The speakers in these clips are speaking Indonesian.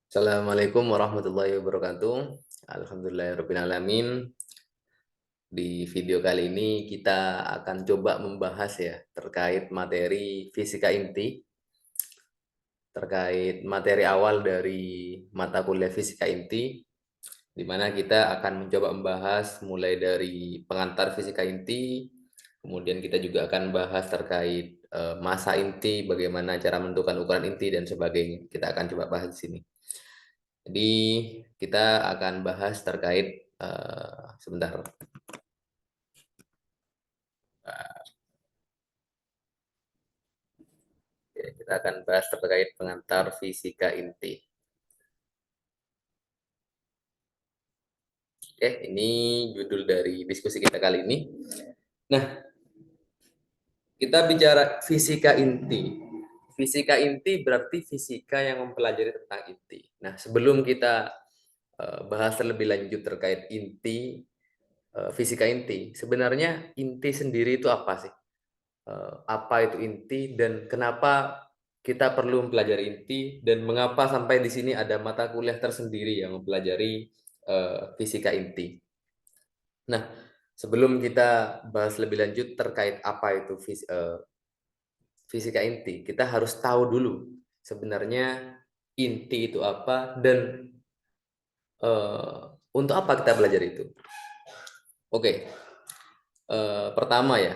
Assalamualaikum warahmatullahi wabarakatuh. Alhamdulillahirrabbilalamin. Di video kali ini kita akan coba membahas ya terkait materi fisika inti, terkait materi awal dari mata kuliah fisika inti, di mana kita akan mencoba membahas mulai dari pengantar fisika inti, kemudian kita juga akan bahas terkait massa inti, bagaimana cara menentukan ukuran inti dan sebagainya. Kita akan coba bahas di sini. Jadi kita akan bahas terkait sebentar. Kita akan bahas terkait pengantar fisika inti. Oke, ini judul dari diskusi kita kali ini. Nah, kita bicara fisika inti. Fisika inti berarti fisika yang mempelajari tentang inti. Nah, sebelum kita bahas terlebih lanjut terkait inti, fisika inti, sebenarnya inti sendiri itu apa sih? Apa itu inti dan kenapa kita perlu mempelajari inti dan mengapa sampai di sini ada mata kuliah tersendiri yang mempelajari fisika inti. Nah, sebelum kita bahas lebih lanjut terkait apa itu fisika inti, kita harus tahu dulu sebenarnya inti itu apa dan untuk apa kita belajar itu. Oke, pertama ya,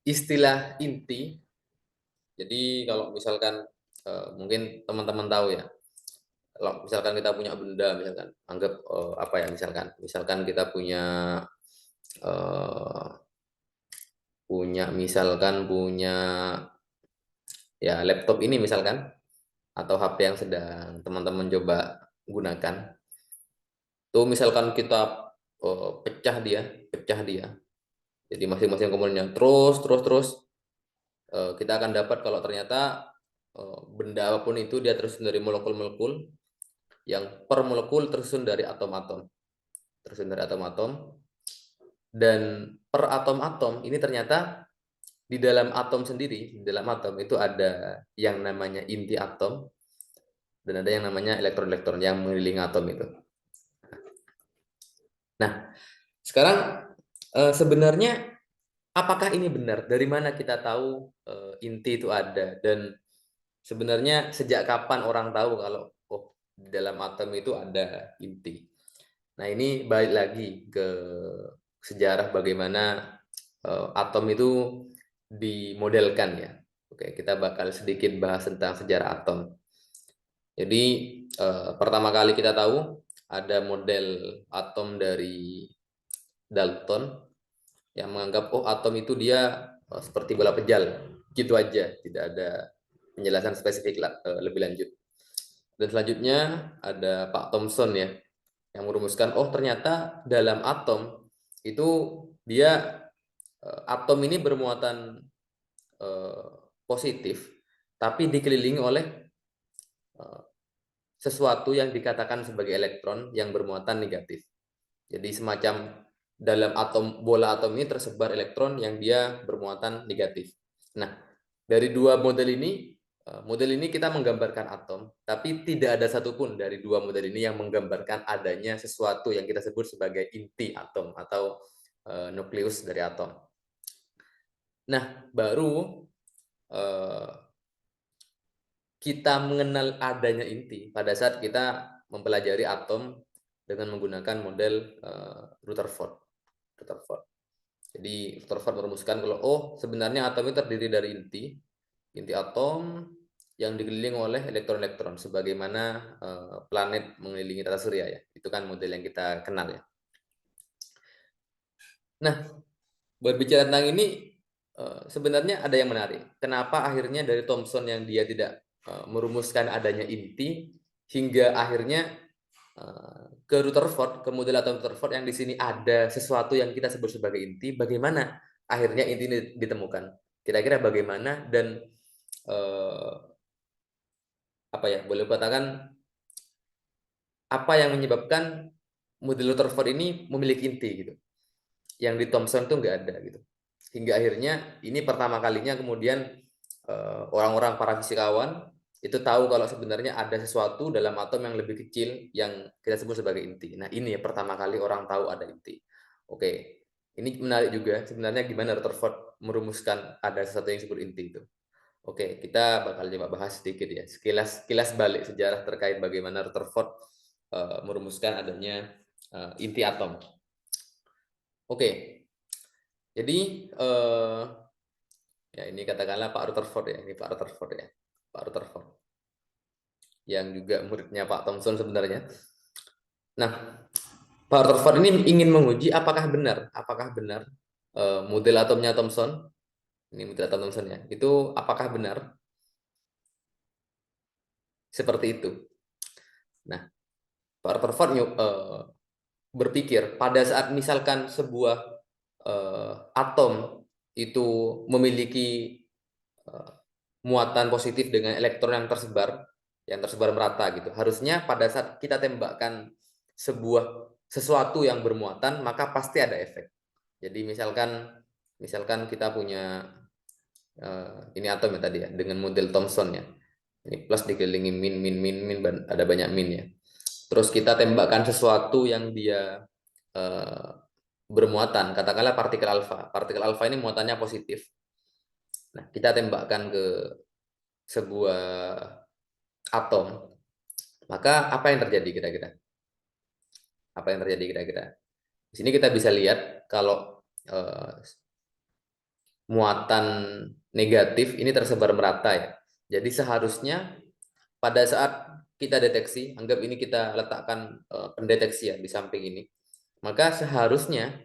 istilah inti. Jadi kalau misalkan mungkin teman-teman tahu ya, kalau misalkan kita punya benda, misalkan anggap apa ya, misalkan kita punya eh, punya ya laptop ini misalkan, atau HP yang sedang teman-teman coba gunakan. Tuh misalkan kita pecah dia, pecah dia. Jadi masing-masing komponennya terus kita akan dapat kalau ternyata benda apapun itu dia tersusun dari molekul-molekul yang per molekul tersusun dari atom-atom. Tersusun dari atom-atom dan per atom-atom ini ternyata di dalam atom sendiri, di dalam atom itu ada yang namanya inti atom dan ada yang namanya elektron-elektron yang mengelilingi atom itu. Nah, sekarang sebenarnya apakah ini benar? Dari mana kita tahu inti itu ada? Dan sebenarnya sejak kapan orang tahu kalau di dalam atom itu ada inti? Nah, ini balik lagi ke sejarah bagaimana atom itu dimodelkan ya. Oke, kita bakal sedikit bahas tentang sejarah atom. Jadi pertama kali kita tahu ada model atom dari Dalton yang menganggap atom itu dia seperti bola pejal, gitu aja, tidak ada penjelasan spesifik lebih lanjut. Dan selanjutnya ada Pak Thomson ya yang merumuskan ternyata dalam atom itu dia atom ini bermuatan eh, positif tapi dikelilingi oleh eh, sesuatu yang dikatakan sebagai elektron yang bermuatan negatif. Jadi semacam dalam bola atom ini tersebar elektron yang dia bermuatan negatif. Nah, dari dua model ini kita menggambarkan atom, tapi tidak ada satupun dari dua model ini yang menggambarkan adanya sesuatu yang kita sebut sebagai inti atom atau nukleus dari atom. Nah, baru eh, kita mengenal adanya inti pada saat kita mempelajari atom dengan menggunakan model Rutherford. Rutherford. Jadi Rutherford merumuskan kalau sebenarnya atom itu terdiri dari inti atom yang dikelilingi oleh elektron-elektron sebagaimana planet mengelilingi tata surya ya. Itu kan model yang kita kenal ya. Nah, berbicara tentang ini sebenarnya ada yang menarik. Kenapa akhirnya dari Thomson yang dia tidak merumuskan adanya inti hingga akhirnya ke Rutherford, ke model atom Rutherford yang di sini ada sesuatu yang kita sebut sebagai inti. Bagaimana akhirnya inti ini ditemukan? Kira-kira bagaimana dan apa ya? Boleh katakan apa yang menyebabkan model Rutherford ini memiliki inti gitu? Yang di Thomson tuh nggak ada gitu. Hingga akhirnya ini pertama kalinya kemudian orang-orang para fisikawan itu tahu kalau sebenarnya ada sesuatu dalam atom yang lebih kecil yang kita sebut sebagai inti. Nah, ini ya pertama kali orang tahu ada inti. Oke, ini menarik juga sebenarnya gimana Rutherford merumuskan ada sesuatu yang disebut inti itu. Oke, kita bakal coba bahas sedikit ya, sekilas balik sejarah terkait bagaimana Rutherford merumuskan adanya inti atom. Oke, jadi ya ini katakanlah Pak Rutherford ya, ini Pak Rutherford ya, Pak Rutherford yang juga muridnya Pak Thomson sebenarnya. Nah, Pak Rutherford ini ingin menguji apakah benar model atomnya Thomson, ini model atom Thomson ya, itu apakah benar seperti itu. Nah, Pak Rutherford berpikir pada saat misalkan sebuah atom itu memiliki eh, muatan positif dengan elektron yang tersebar merata gitu. Harusnya pada saat kita tembakkan sesuatu yang bermuatan, maka pasti ada efek. Jadi misalkan kita punya ini atom ya tadi ya dengan model Thomson ya. Ini plus dikelilingi min min min min ada banyak min ya. Terus kita tembakkan sesuatu yang dia eh, bermuatan, katakanlah partikel alfa. Partikel alfa ini muatannya positif. Nah, kita tembakkan ke sebuah atom, maka apa yang terjadi kira-kira? Apa yang terjadi kira-kira? Di sini kita bisa lihat kalau muatan negatif ini tersebar merata ya. Jadi seharusnya pada saat kita deteksi, anggap ini kita letakkan pendeteksi ya di samping ini, maka seharusnya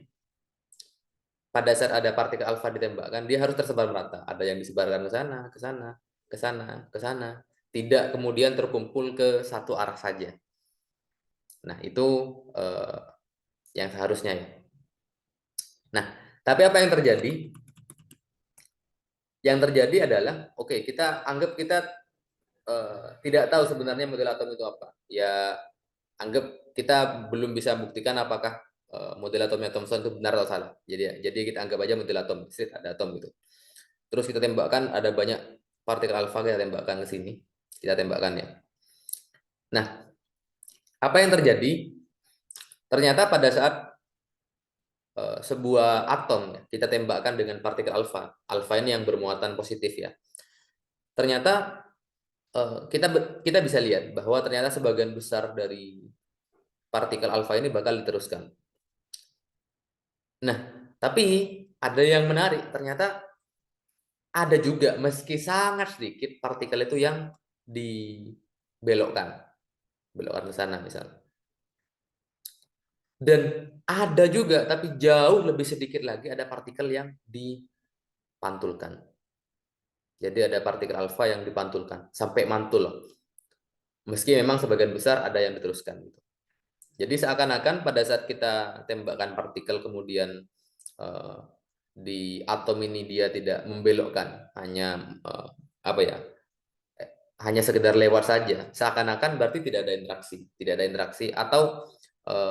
pada saat ada partikel alfa ditembakkan, dia harus tersebar merata. Ada yang disebarkan ke sana, ke sana, ke sana, ke sana. Tidak kemudian terkumpul ke satu arah saja. Nah, itu yang seharusnya ya. Nah, tapi apa yang terjadi? Yang terjadi adalah, oke, kita anggap kita tidak tahu sebenarnya model atom itu apa. Ya, anggap kita belum bisa buktikan apakah model atomnya Thomson itu benar atau salah. Jadi kita anggap aja model atom, ada atom gitu. Terus kita tembakkan, ada banyak partikel alfa, kita tembakkan ke sini, kita tembakkan ya. Nah, apa yang terjadi? Ternyata pada saat sebuah atom ya, kita tembakkan dengan partikel alfa, alfa ini yang bermuatan positif ya. Ternyata kita bisa lihat bahwa ternyata sebagian besar dari partikel alfa ini bakal diteruskan. Nah, tapi ada yang menarik, ternyata ada juga meski sangat sedikit partikel itu yang dibelokkan, belokkan ke sana misalnya. Dan ada juga, tapi jauh lebih sedikit lagi, ada partikel yang dipantulkan. Jadi ada partikel alfa yang dipantulkan, sampai mantul. Meski memang sebagian besar ada yang diteruskan. Jadi seakan-akan pada saat kita tembakkan partikel kemudian di atom ini dia tidak membelokkan, hanya apa ya, hanya sekedar lewat saja, seakan-akan berarti tidak ada interaksi, atau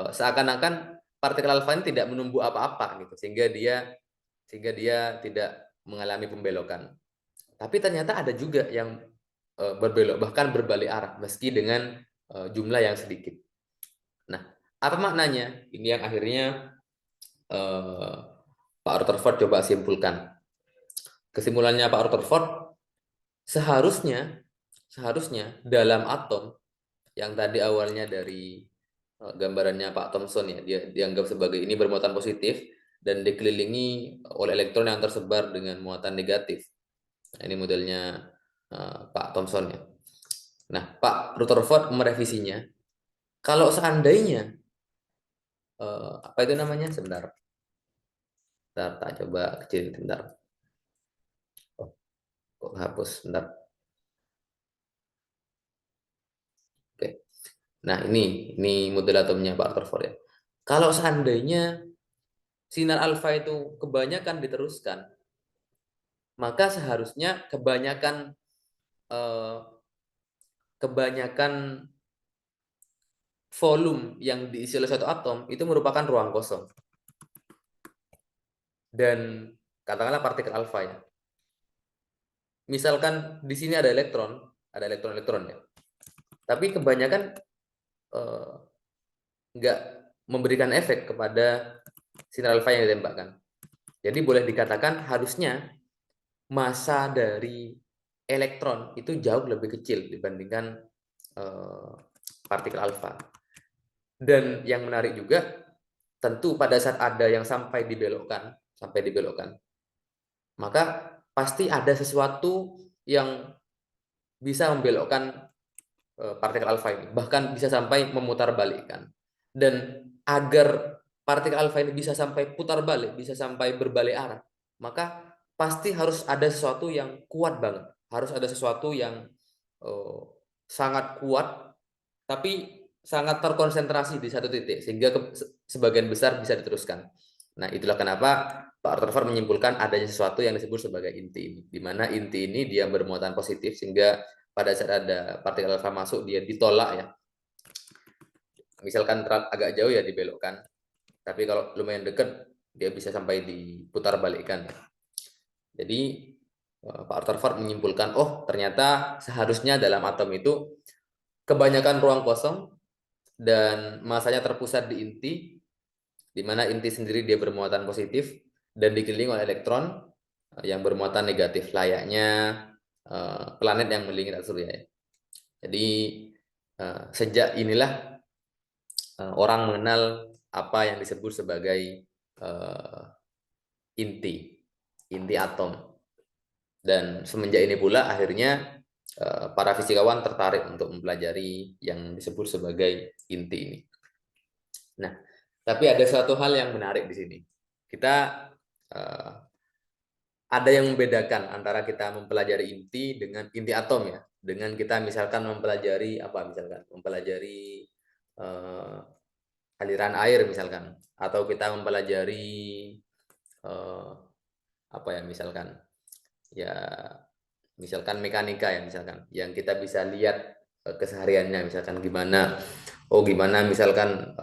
seakan-akan partikel alfa ini tidak menumbuh apa-apa gitu, sehingga dia tidak mengalami pembelokan. Tapi ternyata ada juga yang berbelok, bahkan berbalik arah, meski dengan jumlah yang sedikit. Nah, apa maknanya? Ini yang akhirnya Pak Rutherford coba simpulkan. Kesimpulannya Pak Rutherford, seharusnya dalam atom yang tadi awalnya dari gambarannya Pak Thomson ya, dia dianggap sebagai ini bermuatan positif dan dikelilingi oleh elektron yang tersebar dengan muatan negatif. Nah, ini modelnya Pak Thomson ya. Nah, Pak Rutherford merevisinya. Kalau seandainya apa itu namanya? Sebentar. Tak coba kecil sebentar. Oh, kok hapus sebentar. Oke. Nah, ini model atomnya Pak Rutherford ya. Kalau seandainya sinar alfa itu kebanyakan diteruskan, maka seharusnya eh, kebanyakan volume yang diisi oleh satu atom itu merupakan ruang kosong. Dan katakanlah partikel alfa ya. Misalkan di sini ada ada elektron-elektronnya. Tapi kebanyakan nggak memberikan efek kepada sinar alfa yang ditembakkan. Jadi boleh dikatakan harusnya massa dari elektron itu jauh lebih kecil dibandingkan partikel alfa. Dan yang menarik juga, tentu pada saat ada yang sampai dibelokkan, maka pasti ada sesuatu yang bisa membelokkan partikel alfa ini, bahkan bisa sampai memutarbalikkan. Dan agar partikel alfa ini bisa sampai putar balik, bisa sampai berbalik arah, maka pasti harus ada sesuatu yang kuat banget, harus ada sesuatu yang sangat kuat, tapi sangat terkonsentrasi di satu titik, sehingga sebagian besar bisa diteruskan. Nah, itulah kenapa Pak Rutherford menyimpulkan adanya sesuatu yang disebut sebagai inti ini, di mana inti ini dia bermuatan positif, sehingga pada saat ada partikel alfa masuk dia ditolak ya. Misalkan agak jauh ya dibelokkan, tapi kalau lumayan dekat dia bisa sampai diputar balikkan ya. Jadi Pak Rutherford menyimpulkan, oh ternyata seharusnya dalam atom itu kebanyakan ruang kosong dan masanya terpusat di inti, di mana inti sendiri dia bermuatan positif dan dikelilingi oleh elektron yang bermuatan negatif, layaknya planet yang mengelilingi surya. Jadi sejak inilah orang mengenal apa yang disebut sebagai inti atom. Dan semenjak ini pula akhirnya para fisikawan tertarik untuk mempelajari yang disebut sebagai inti ini. Nah, tapi ada suatu hal yang menarik di sini. Kita ada yang membedakan antara kita mempelajari inti dengan inti atom ya. Dengan kita misalkan mempelajari aliran air misalkan, atau kita mempelajari misalkan mekanika ya, misalkan yang kita bisa lihat kesehariannya, misalkan gimana misalkan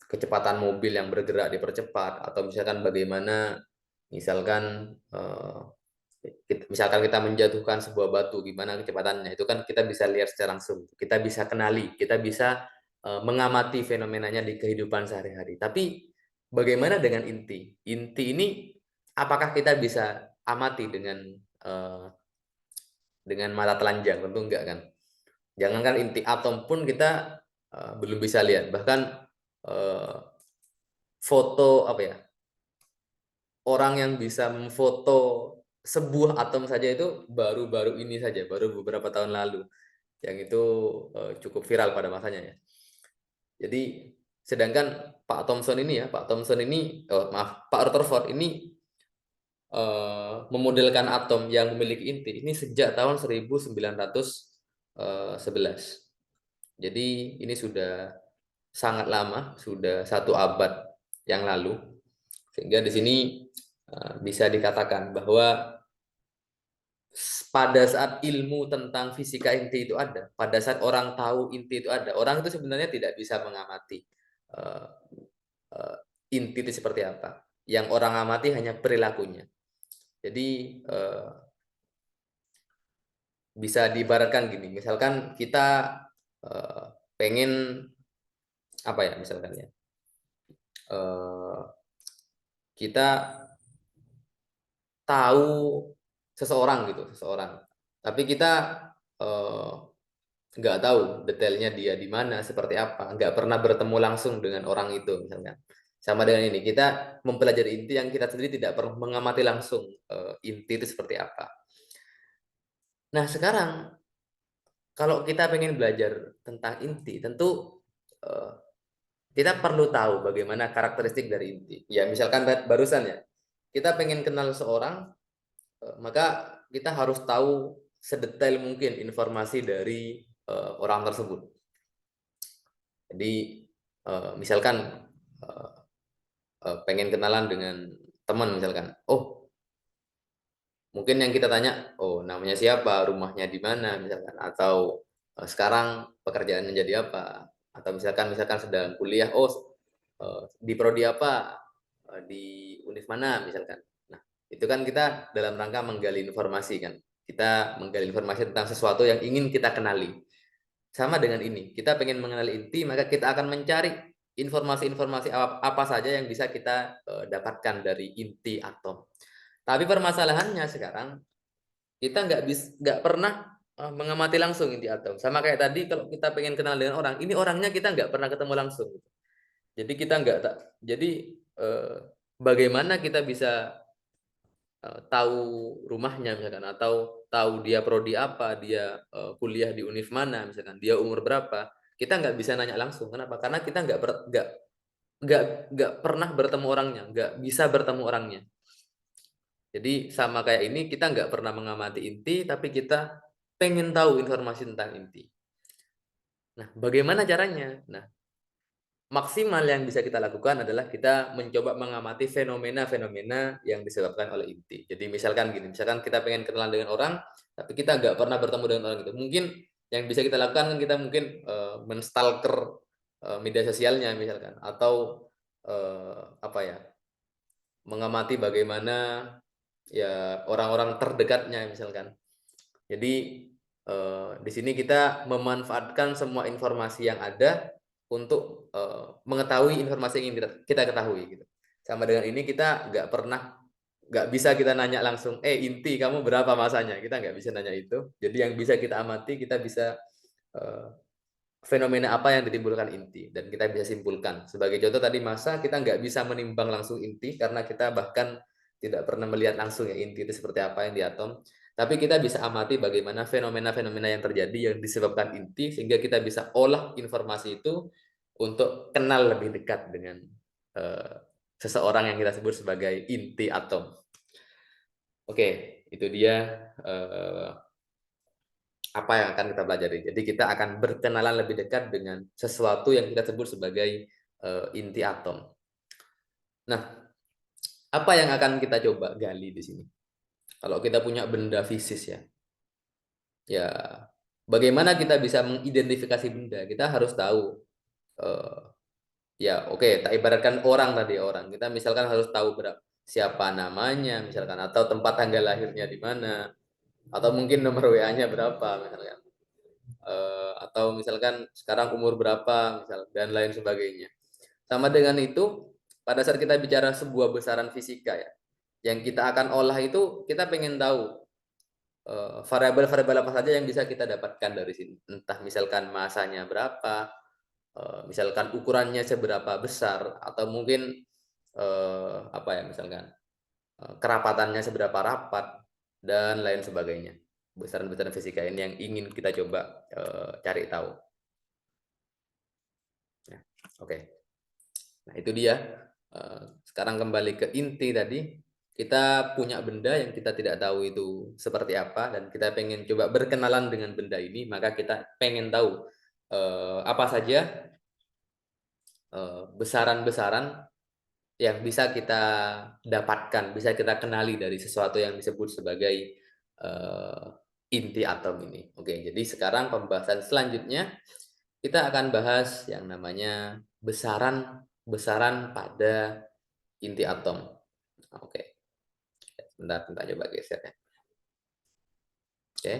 kecepatan mobil yang bergerak dipercepat, atau misalkan bagaimana misalkan kita menjatuhkan sebuah batu, gimana kecepatannya, itu kan kita bisa lihat secara langsung, kita bisa kenali, kita bisa mengamati fenomenanya di kehidupan sehari-hari. Tapi bagaimana dengan inti? Inti ini apakah kita bisa amati dengan mata telanjang? Tentu enggak kan. Jangankan inti atom pun kita belum bisa lihat. Bahkan foto orang yang bisa memfoto sebuah atom saja itu baru-baru ini saja, baru beberapa tahun lalu, yang itu cukup viral pada masanya ya. Jadi sedangkan Pak Thomson ini Pak Rutherford ini memodelkan atom yang memiliki inti ini sejak tahun 1911. Jadi ini sudah sangat lama, sudah 1 abad yang lalu, sehingga di sini bisa dikatakan bahwa pada saat ilmu tentang fisika inti itu ada, pada saat orang tahu inti itu ada, orang itu sebenarnya tidak bisa mengamati inti itu seperti apa. Yang orang amati hanya perilakunya. Jadi bisa diibaratkan gini, misalkan kita pengen misalkan ya, kita tahu seseorang, tapi kita nggak tahu detailnya dia di mana, seperti apa, nggak pernah bertemu langsung dengan orang itu misalnya. Sama dengan ini, kita mempelajari inti yang kita sendiri tidak pernah mengamati langsung inti itu seperti apa. Nah sekarang kalau kita pengen belajar tentang inti, tentu kita perlu tahu bagaimana karakteristik dari inti. Ya misalkan barusan ya, kita pengen kenal seseorang, maka kita harus tahu sedetail mungkin informasi dari orang tersebut. Jadi misalkan pengen kenalan dengan teman misalkan, oh mungkin yang kita tanya, oh namanya siapa, rumahnya di mana misalkan, atau sekarang pekerjaannya jadi apa, atau misalkan sedang kuliah, oh di prodi apa, di univ mana misalkan. Nah itu kan kita dalam rangka menggali informasi kan. Kita menggali informasi tentang sesuatu yang ingin kita kenali. Sama dengan ini, kita pengen mengenali inti, maka kita akan mencari informasi-informasi apa saja yang bisa kita dapatkan dari inti atom. Tapi permasalahannya sekarang, kita nggak pernah mengamati langsung inti atom. Sama kayak tadi, kalau kita pengen kenal dengan orang, ini orangnya kita nggak pernah ketemu langsung. Jadi kita nggak tak. Jadi bagaimana kita bisa tahu rumahnya misalkan, atau tahu dia prodi apa, dia kuliah di univ mana misalkan, dia umur berapa, kita nggak bisa nanya langsung. Kenapa? Karena kita nggak pernah bertemu orangnya, nggak bisa bertemu orangnya. Jadi sama kayak ini, kita nggak pernah mengamati inti, tapi kita pengen tahu informasi tentang inti. Nah, bagaimana caranya? Nah, maksimal yang bisa kita lakukan adalah kita mencoba mengamati fenomena-fenomena yang disebabkan oleh inti. Jadi misalkan gini, misalkan kita pengen kenalan dengan orang, tapi kita nggak pernah bertemu dengan orang itu. Mungkin yang bisa kita lakukan kan, kita mungkin menstalker media sosialnya misalkan, atau apa ya, mengamati bagaimana ya orang-orang terdekatnya misalkan. Jadi di sini kita memanfaatkan semua informasi yang ada untuk mengetahui informasi yang ingin kita ketahui gitu. Sama dengan ini, kita nggak bisa kita nanya langsung, inti kamu berapa masanya, kita nggak bisa nanya itu. Jadi yang bisa kita amati, kita bisa fenomena apa yang ditimbulkan inti, dan kita bisa simpulkan. Sebagai contoh tadi massa, kita nggak bisa menimbang langsung inti karena kita bahkan tidak pernah melihat langsung ya inti itu seperti apa yang di atom. Tapi kita bisa amati bagaimana fenomena-fenomena yang terjadi yang disebabkan inti, sehingga kita bisa olah informasi itu untuk kenal lebih dekat dengan seseorang yang kita sebut sebagai inti atom. Oke, itu dia apa yang akan kita pelajari. Jadi kita akan berkenalan lebih dekat dengan sesuatu yang kita sebut sebagai inti atom. Nah, apa yang akan kita coba gali di sini? Kalau kita punya benda fisik ya bagaimana kita bisa mengidentifikasi benda? Kita harus tahu, eh, ya oke, tak ibaratkan orang tadi, orang. Kita misalkan harus tahu siapa namanya, misalkan, atau tempat tanggal lahirnya di mana, atau mungkin nomor WA-nya berapa, misalkan. Atau misalkan sekarang umur berapa, misal, dan lain sebagainya. Sama dengan itu, pada saat kita bicara sebuah besaran fisika ya, yang kita akan olah itu, kita pengen tahu variabel-variabel apa saja yang bisa kita dapatkan dari sini. Entah misalkan masanya berapa, misalkan ukurannya seberapa besar, atau mungkin apa ya, misalkan kerapatannya seberapa rapat, dan lain sebagainya. Besaran-besaran fisika ini yang ingin kita coba cari tahu. Ya, oke. Nah, itu dia. Sekarang kembali ke inti tadi. Kita punya benda yang kita tidak tahu itu seperti apa, dan kita pengen coba berkenalan dengan benda ini, maka kita pengen tahu apa saja besaran-besaran yang bisa kita dapatkan, bisa kita kenali dari sesuatu yang disebut sebagai inti atom ini. Oke, jadi sekarang pembahasan selanjutnya kita akan bahas yang namanya besaran pada inti atom. Oke, bentar coba geser ya. Oke,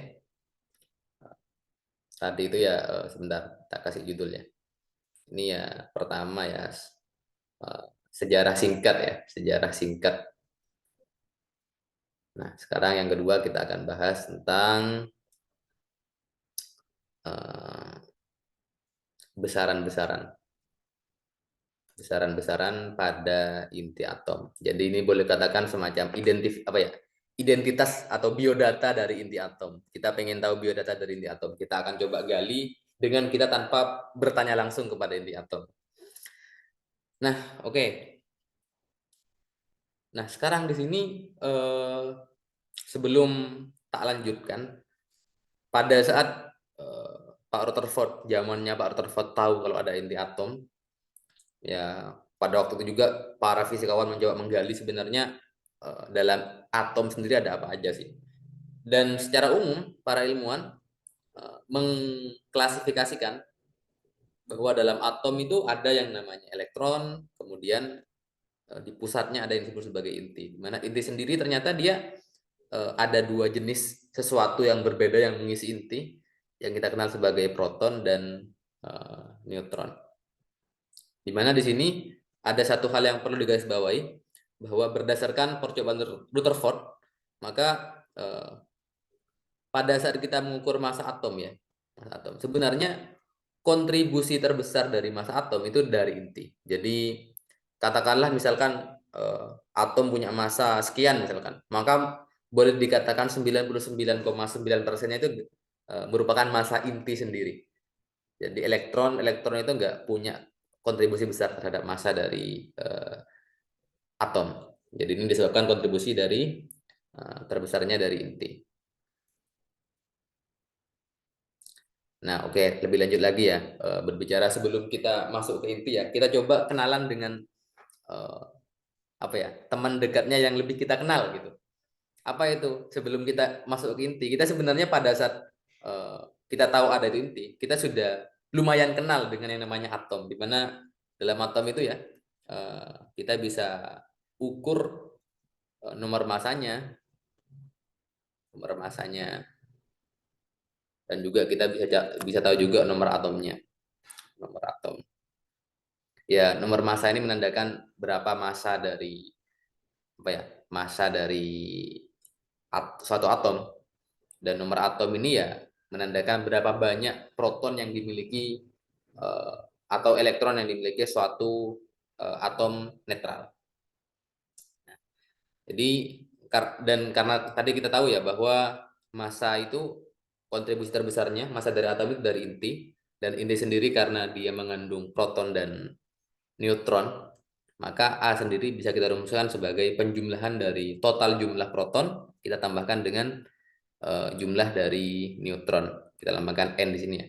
tadi itu ya, sebentar tak kasih judulnya. Ini ya pertama ya, sejarah singkat ya, sejarah singkat. Nah, sekarang yang kedua kita akan bahas tentang besaran-besaran pada inti atom. Jadi ini boleh katakan semacam identitas atau biodata dari inti atom. Kita pengen tahu biodata dari inti atom. Kita akan coba gali dengan kita tanpa bertanya langsung kepada inti atom. Nah, oke. Nah, sekarang di sini sebelum tak lanjutkan, pada saat Pak Rutherford, zamannya Pak Rutherford tahu kalau ada inti atom, ya pada waktu itu juga para fisikawan mencoba menggali sebenarnya dalam atom sendiri ada apa aja sih. Dan secara umum para ilmuwan mengklasifikasikan bahwa dalam atom itu ada yang namanya elektron, kemudian di pusatnya ada yang disebut sebagai inti. Di mana inti sendiri ternyata dia ada dua jenis sesuatu yang berbeda yang mengisi inti yang kita kenal sebagai proton dan neutron. Di mana di sini ada satu hal yang perlu digarisbawahi, bahwa berdasarkan percobaan Rutherford, maka pada saat kita mengukur massa atom ya, massa atom, sebenarnya kontribusi terbesar dari massa atom itu dari inti. Jadi katakanlah misalkan atom punya massa sekian misalkan, maka boleh dikatakan 99,9%-nya itu merupakan massa inti sendiri. Jadi elektron itu nggak punya kontribusi besar terhadap massa dari atom. Jadi ini disebabkan kontribusi dari terbesarnya dari inti. Nah, oke, lebih lanjut lagi ya, berbicara sebelum kita masuk ke inti ya, kita coba kenalan dengan apa ya, teman dekatnya yang lebih kita kenal gitu. Apa itu? Sebelum kita masuk ke inti, kita sebenarnya pada saat kita tahu ada itu inti, kita sudah lumayan kenal dengan yang namanya atom. Di mana dalam atom itu ya, kita bisa ukur nomor masanya, dan juga kita bisa tahu juga nomor atomnya, nomor atom. Ya, nomor massa ini menandakan berapa massa dari apa ya? Massa dari suatu atom, dan nomor atom ini ya menandakan berapa banyak proton yang dimiliki atau elektron yang dimiliki suatu atom netral. Jadi dan karena tadi kita tahu ya bahwa massa itu kontribusi terbesarnya, massa dari atom itu dari inti, dan inti sendiri karena dia mengandung proton dan neutron, maka A sendiri bisa kita rumuskan sebagai penjumlahan dari total jumlah proton kita tambahkan dengan jumlah dari neutron. Kita lambangkan N di sini ya.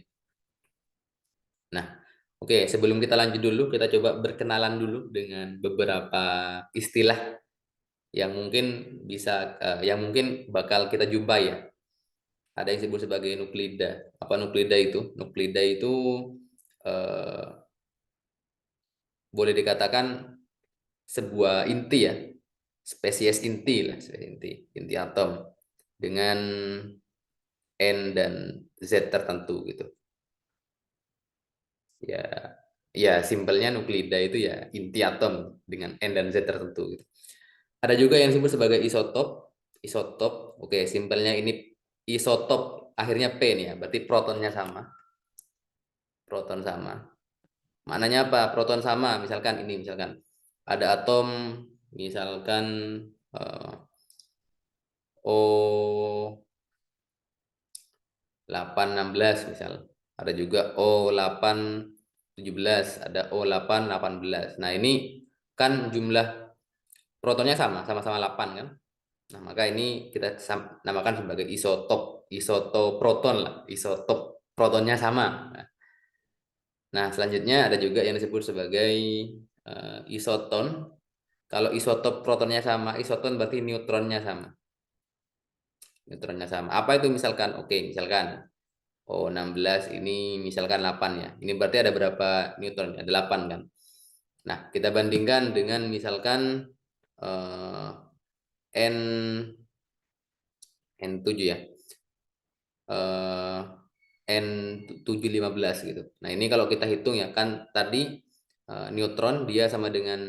Nah, oke, sebelum kita lanjut dulu, kita coba berkenalan dulu dengan beberapa istilah yang mungkin yang mungkin bakal kita jumpai ya. Ada yang disebut sebagai nuklida. Apa nuklida itu? Nuklida itu eh, boleh dikatakan sebuah inti ya, spesies inti lah, inti atom dengan N dan Z tertentu gitu. Ya, ya simpelnya nuklida itu ya inti atom dengan N dan Z tertentu gitu. Ada juga yang disebut sebagai isotop. Isotop, oke, simpelnya ini isotop akhirnya P nih ya, berarti protonnya sama. Proton sama. Maknanya apa? Proton sama, misalkan ini, misalkan ada atom, misalkan eh, O816 misal. Ada juga O817, ada O818. Nah, ini kan jumlah protonnya sama-sama 8 kan? Nah, maka ini kita namakan sebagai isotop, isotop proton lah, isotop protonnya sama. Nah, selanjutnya ada juga yang disebut sebagai isoton. Kalau isotop protonnya sama, isoton berarti neutronnya sama. Neutronnya sama. Apa itu misalkan? Oke, misalkan O16 ini misalkan 8 ya. Ini berarti ada berapa neutron? Ada 8 kan? Nah, kita bandingkan dengan misalkan eh, N N7 ya. Eh, N715 gitu. Nah, ini kalau kita hitung ya, kan tadi neutron dia sama dengan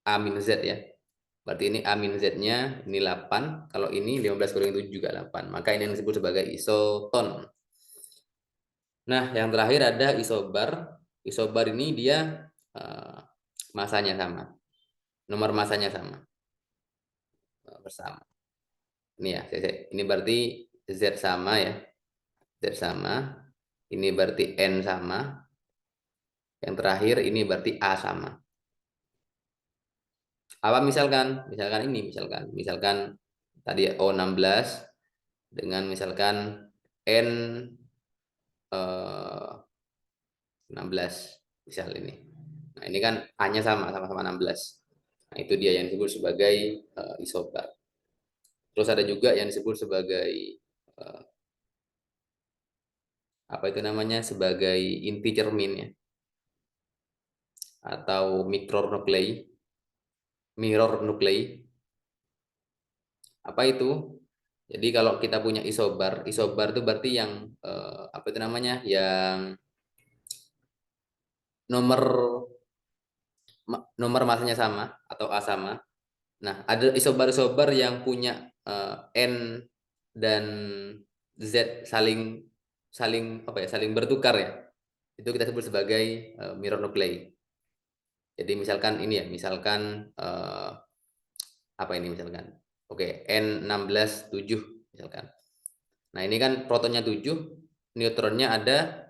A min Z ya. Berarti ini A min Z-nya ini 8. Kalau ini 15 kuring 7 juga 8. Maka ini yang disebut sebagai isoton. Nah, yang terakhir ada isobar. Isobar ini dia uh, masanya sama. Nomor masanya sama. Bersama. Ini ya, ini berarti Z sama ya. Z sama. Ini berarti N sama. Yang terakhir ini berarti A sama. Apa misalkan? Misalkan tadi O16 dengan misalkan N 16 misal ini. Nah, ini kan A-nya sama-sama 16. Nah, itu dia yang disebut sebagai isobar. Terus ada juga yang disebut sebagai uh, apa itu namanya? Sebagai inti cermin ya, atau mirror nuclei. Apa itu? Jadi kalau kita punya isobar, isobar itu berarti yang apa itu namanya? Yang nomor nomor masanya sama atau A sama. Nah, ada isobar-isobar yang punya N dan Z saling saling apa ya? Saling bertukar ya. Itu kita sebut sebagai mirror nuclei. Jadi misalkan ini ya, misalkan apa ini misalkan? Oke, N16 7 misalkan. Nah, ini kan protonnya 7, neutronnya ada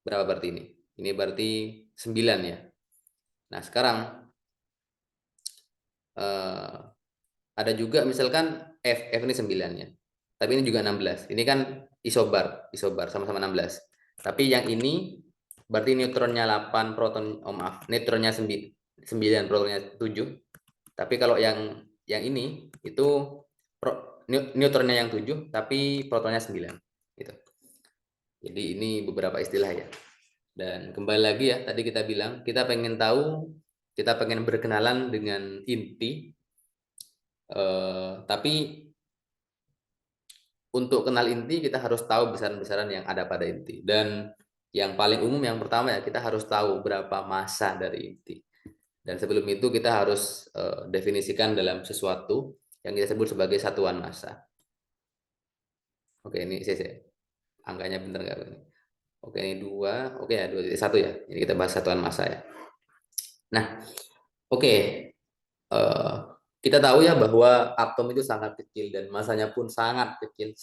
berapa berarti ini? Ini berarti 9 ya. Nah, sekarang eh, ada juga misalkan F ini 9 ya. Tapi ini juga 16. Ini kan isobar sama-sama 16. Tapi yang ini berarti neutronnya 8, proton oh maaf, neutronnya 9, protonnya 7. Tapi kalau yang ini itu neutronnya yang 7 tapi protonnya 9 gitu. Jadi ini beberapa istilah ya. Dan kembali lagi ya, tadi kita bilang kita pengen tahu, kita pengen berkenalan dengan inti, tapi untuk kenal inti kita harus tahu besaran-besaran yang ada pada inti. Dan yang paling umum yang pertama ya kita harus tahu berapa massa dari inti. Dan sebelum itu kita harus definisikan dalam sesuatu yang kita sebut sebagai satuan massa. Oke, ini saya angkanya bener nggak ini? Oke, ini 2. Oke ya, 2,1 ya. Ini kita bahas satuan massa ya. Nah, oke. Eh, kita tahu ya bahwa atom itu sangat kecil dan masanya pun sangat kecil,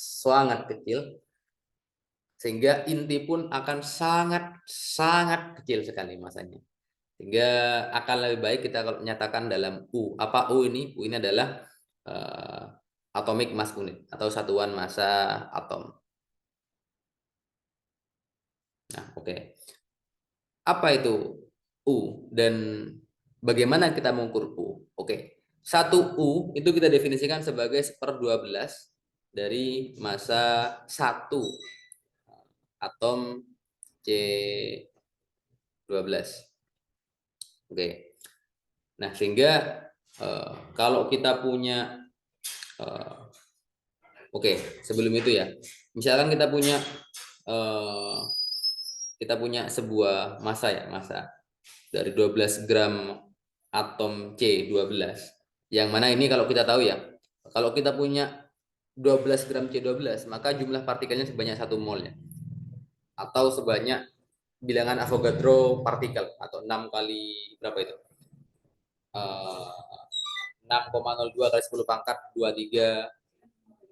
sehingga inti pun akan sangat sangat kecil sekali masanya. Sehingga akan lebih baik kita kalau menyatakan dalam U. Apa U ini? U ini adalah uh, atomic mass unit atau satuan massa atom. Nah, oke. Apa itu U dan bagaimana kita mengukur U? Oke. Satu U itu kita definisikan sebagai 1/12 dari massa satu atom C12. Oke. Nah, sehingga kalau kita punya oke, sebelum itu ya. Misalkan eh, kita punya sebuah massa ya, massa dari 12 gram atom C12. Yang mana ini kalau kita tahu ya, kalau kita punya 12 gram C12, maka jumlah partikelnya sebanyak 1 mol ya. Atau sebanyak bilangan Avogadro partikel atau 6 kali berapa itu? 6,02 kali 10 pangkat 23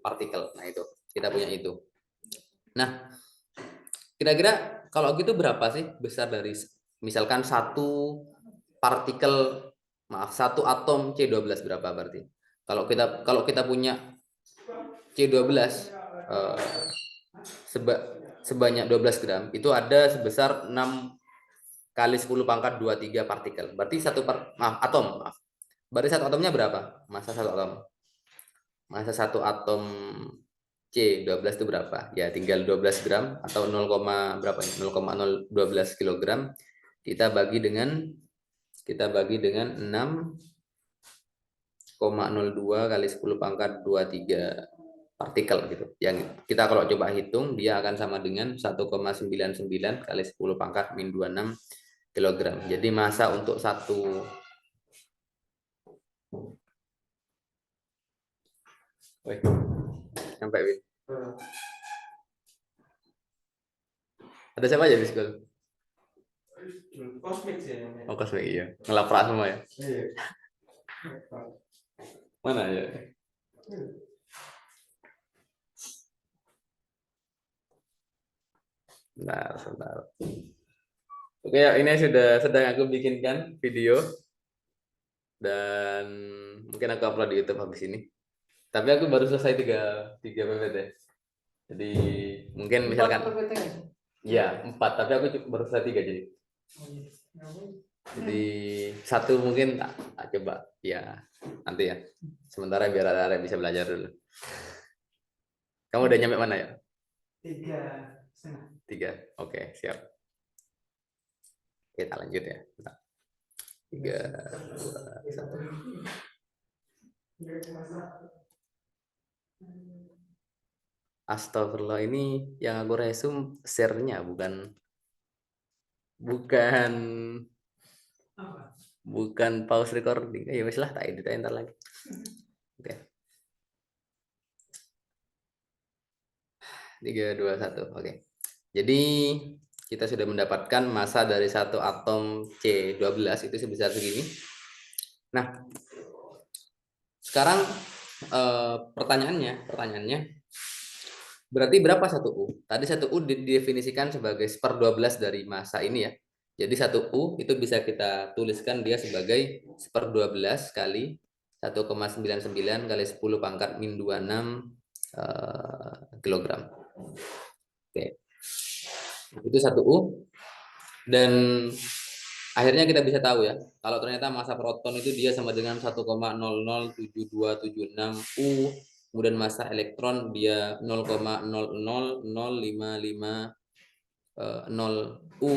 partikel. Nah, itu kita punya itu. Nah, kira-kira kalau gitu berapa sih besar dari misalkan satu partikel, maaf, satu atom C12 berapa berarti? Kalau kita punya C12 sebanyak 12 gram itu ada sebesar 6 kali 10 pangkat 23 partikel. Berarti atom, maaf. Berarti satu atomnya berapa? Massa satu atom. Massa satu atom C12 itu berapa? Ya tinggal 12 gram atau 0, berapa ini? 0,012 kilogram kita bagi dengan 6,02 kali 10 pangkat 23 partikel gitu. Yang kita kalau coba hitung dia akan sama dengan 1,99 kali 10 pangkat min 26 kilogram. Jadi massa untuk satu sampai Win. Ada siapa aja di sekolah? Kosmik sih. Oh, kosmik iya. Ngelaprak semua ya. Iya. Mana ya? Bentar. Oke, ya, ini sudah sedang aku bikinkan video dan mungkin aku upload di YouTube habis ini. Tapi aku baru selesai tiga PPT. Jadi mungkin misalkan ya 4, tapi aku baru selesai 3 jadi. Jadi satu mungkin tak coba ya nanti ya. Sementara biar ada bisa belajar dulu. Kamu udah nyampe mana ya? 3,5. 3. Oke, siap. Kita lanjut ya. 3, 2, 1. Astagfirullah, ini yang aku resume share-nya bukan bukan Apa? bukan pause recording. Ya wes lah, tak edit aja ntar lagi. Oke. 3, 2, 1. Oke. Jadi kita sudah mendapatkan massa dari satu atom C12 itu sebesar segini. Nah, sekarang pertanyaannya berarti berapa satu U? Tadi satu U didefinisikan sebagai 1/12 dari massa ini ya. Jadi satu U itu bisa kita tuliskan dia sebagai 1/12 kali 1,99 kali 10 pangkat min 26 kilogram. Oke. Itu satu U. Dan akhirnya kita bisa tahu ya, kalau ternyata massa proton itu dia sama dengan 1,007276 U, kemudian massa elektron dia 0,000550 U,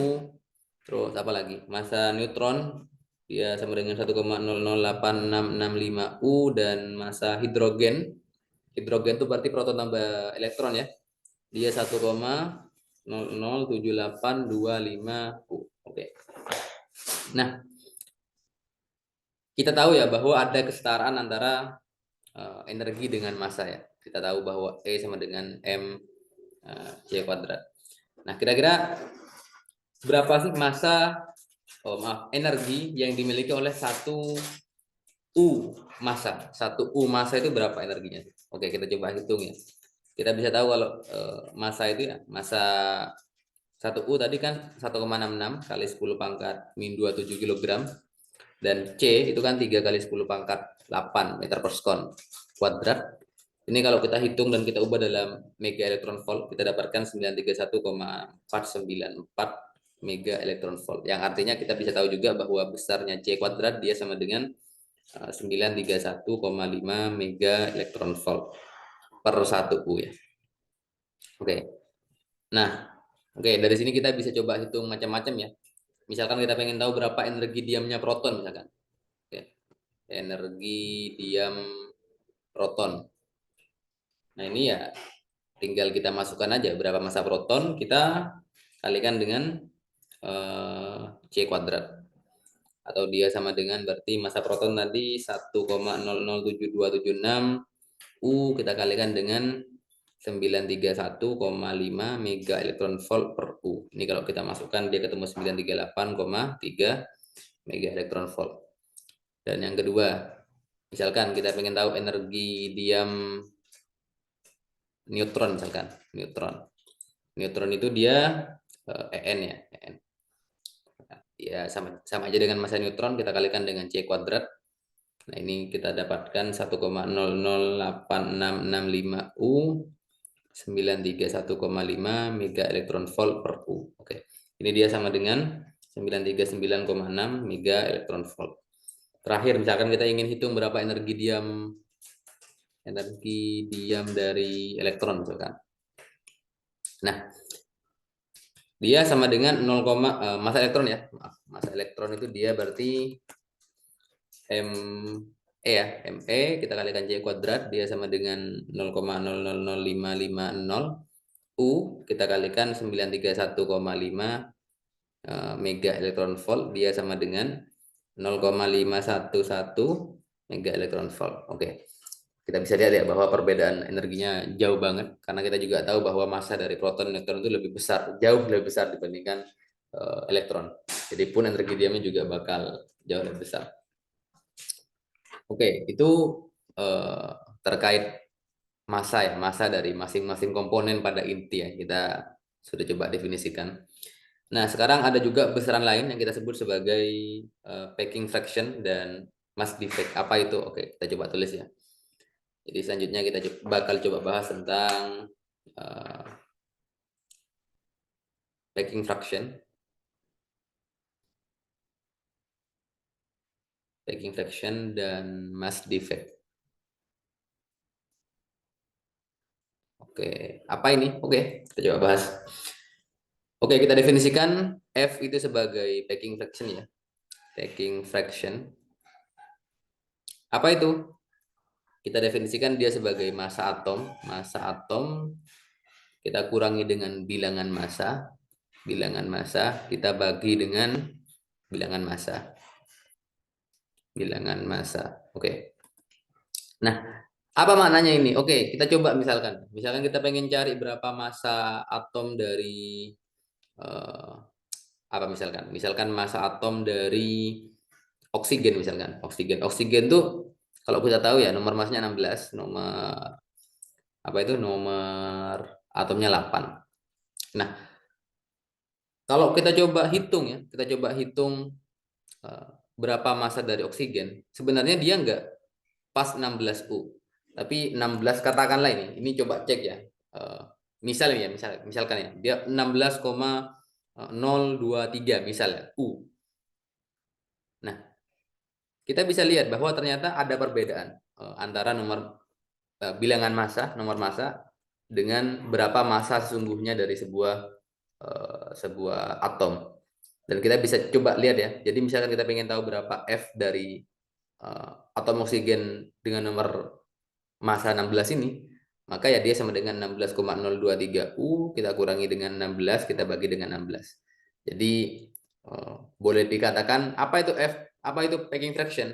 terus apa lagi? Massa neutron dia sama dengan 1,008665 U, dan massa hidrogen itu berarti proton tambah elektron ya. Dia 1,007825 U. Oke. Nah, kita tahu ya bahwa ada kesetaraan antara energi dengan massa ya. Kita tahu bahwa E sama dengan M C kuadrat. Nah, kira-kira berapa sih energi yang dimiliki oleh satu U massa? Satu U massa itu berapa energinya? Oke, kita coba hitung ya. Kita bisa tahu kalau massa itu ya, massa satu U tadi kan 1,66 kali 10 pangkat min 27 kilogram. Dan C itu kan 3 kali 10 pangkat 8 meter per sekon kuadrat. Ini kalau kita hitung dan kita ubah dalam mega elektron volt, kita dapatkan 931,494 mega elektron volt. Yang artinya kita bisa tahu juga bahwa besarnya C kuadrat dia sama dengan 931,5 mega elektron volt per 1 U ya. Oke. Nah, oke, dari sini kita bisa coba hitung macam-macam ya. Misalkan kita pengen tahu berapa energi diamnya proton misalkan. Oke. Energi diam proton. Nah, ini ya tinggal kita masukkan aja berapa massa proton, kita kalikan dengan C kuadrat. Atau dia sama dengan berarti massa proton tadi 1,007276 U, kita kalikan dengan 931,5 mega elektron volt per U. Ini kalau kita masukkan dia ketemu 938,3 mega elektron volt. Dan yang kedua, misalkan kita ingin tahu energi diam neutron misalkan. Neutron itu dia En ya, En. Ya sama aja dengan massa neutron, kita kalikan dengan C kuadrat. Nah, ini kita dapatkan 1,008665 U, 931,5 mega elektron volt per U. Oke. Ini dia sama dengan 939,6 mega elektron volt. Terakhir, misalkan kita ingin hitung berapa energi diam dari elektron misalkan. Nah, dia sama dengan 0, massa elektron ya. Massa elektron itu dia berarti ME kita kalikan C kuadrat, dia sama dengan 0,000550 U, kita kalikan 931,5 mega elektron volt, dia sama dengan 0,511 mega elektron volt. Oke. Kita bisa lihat ya bahwa perbedaan energinya jauh banget, karena kita juga tahu bahwa massa dari proton dan neutron itu lebih besar, jauh lebih besar dibandingkan elektron. Jadi pun energi diamnya juga bakal jauh lebih besar. Oke, itu terkait massa ya, massa dari masing-masing komponen pada inti ya, kita sudah coba definisikan. Nah, sekarang ada juga besaran lain yang kita sebut sebagai packing fraction dan mass defect. Apa itu? Oke, kita coba tulis ya. Jadi selanjutnya kita bakal coba bahas tentang packing fraction, dan mass defect. Oke, apa ini? Oke, kita coba bahas. Oke, kita definisikan F itu sebagai packing fraction ya. Packing fraction. Apa itu? kita definisikan dia sebagai massa atom. Massa atom kita kurangi dengan bilangan massa. Bilangan massa kita bagi dengan bilangan massa. Bilangan massa. Oke. Nah, apa maknanya ini? Oke, kita coba misalkan. Misalkan kita pengen cari berapa massa atom dari eh, apa misalkan? Misalkan massa atom dari oksigen misalkan. Oksigen. Oksigen tuh kalau kita tahu ya nomor massnya 16, nomor apa itu? Nomor atomnya 8. Nah, kalau kita coba hitung ya, kita coba hitung eh, berapa massa dari oksigen, sebenarnya dia nggak pas 16 U. Tapi 16 katakanlah ini coba cek ya. Eh, misalnya ya, misalkan ya, dia 16,023 misalnya U. Nah, kita bisa lihat bahwa ternyata ada perbedaan antara bilangan massa, nomor massa dengan berapa massa sesungguhnya dari sebuah atom. Dan kita bisa coba lihat ya. Jadi misalkan kita ingin tahu berapa F dari atom oksigen dengan nomor massa 16 ini, maka ya dia sama dengan 16,023 U, kita kurangi dengan 16, kita bagi dengan 16. Jadi boleh dikatakan apa itu F, apa itu packing fraction?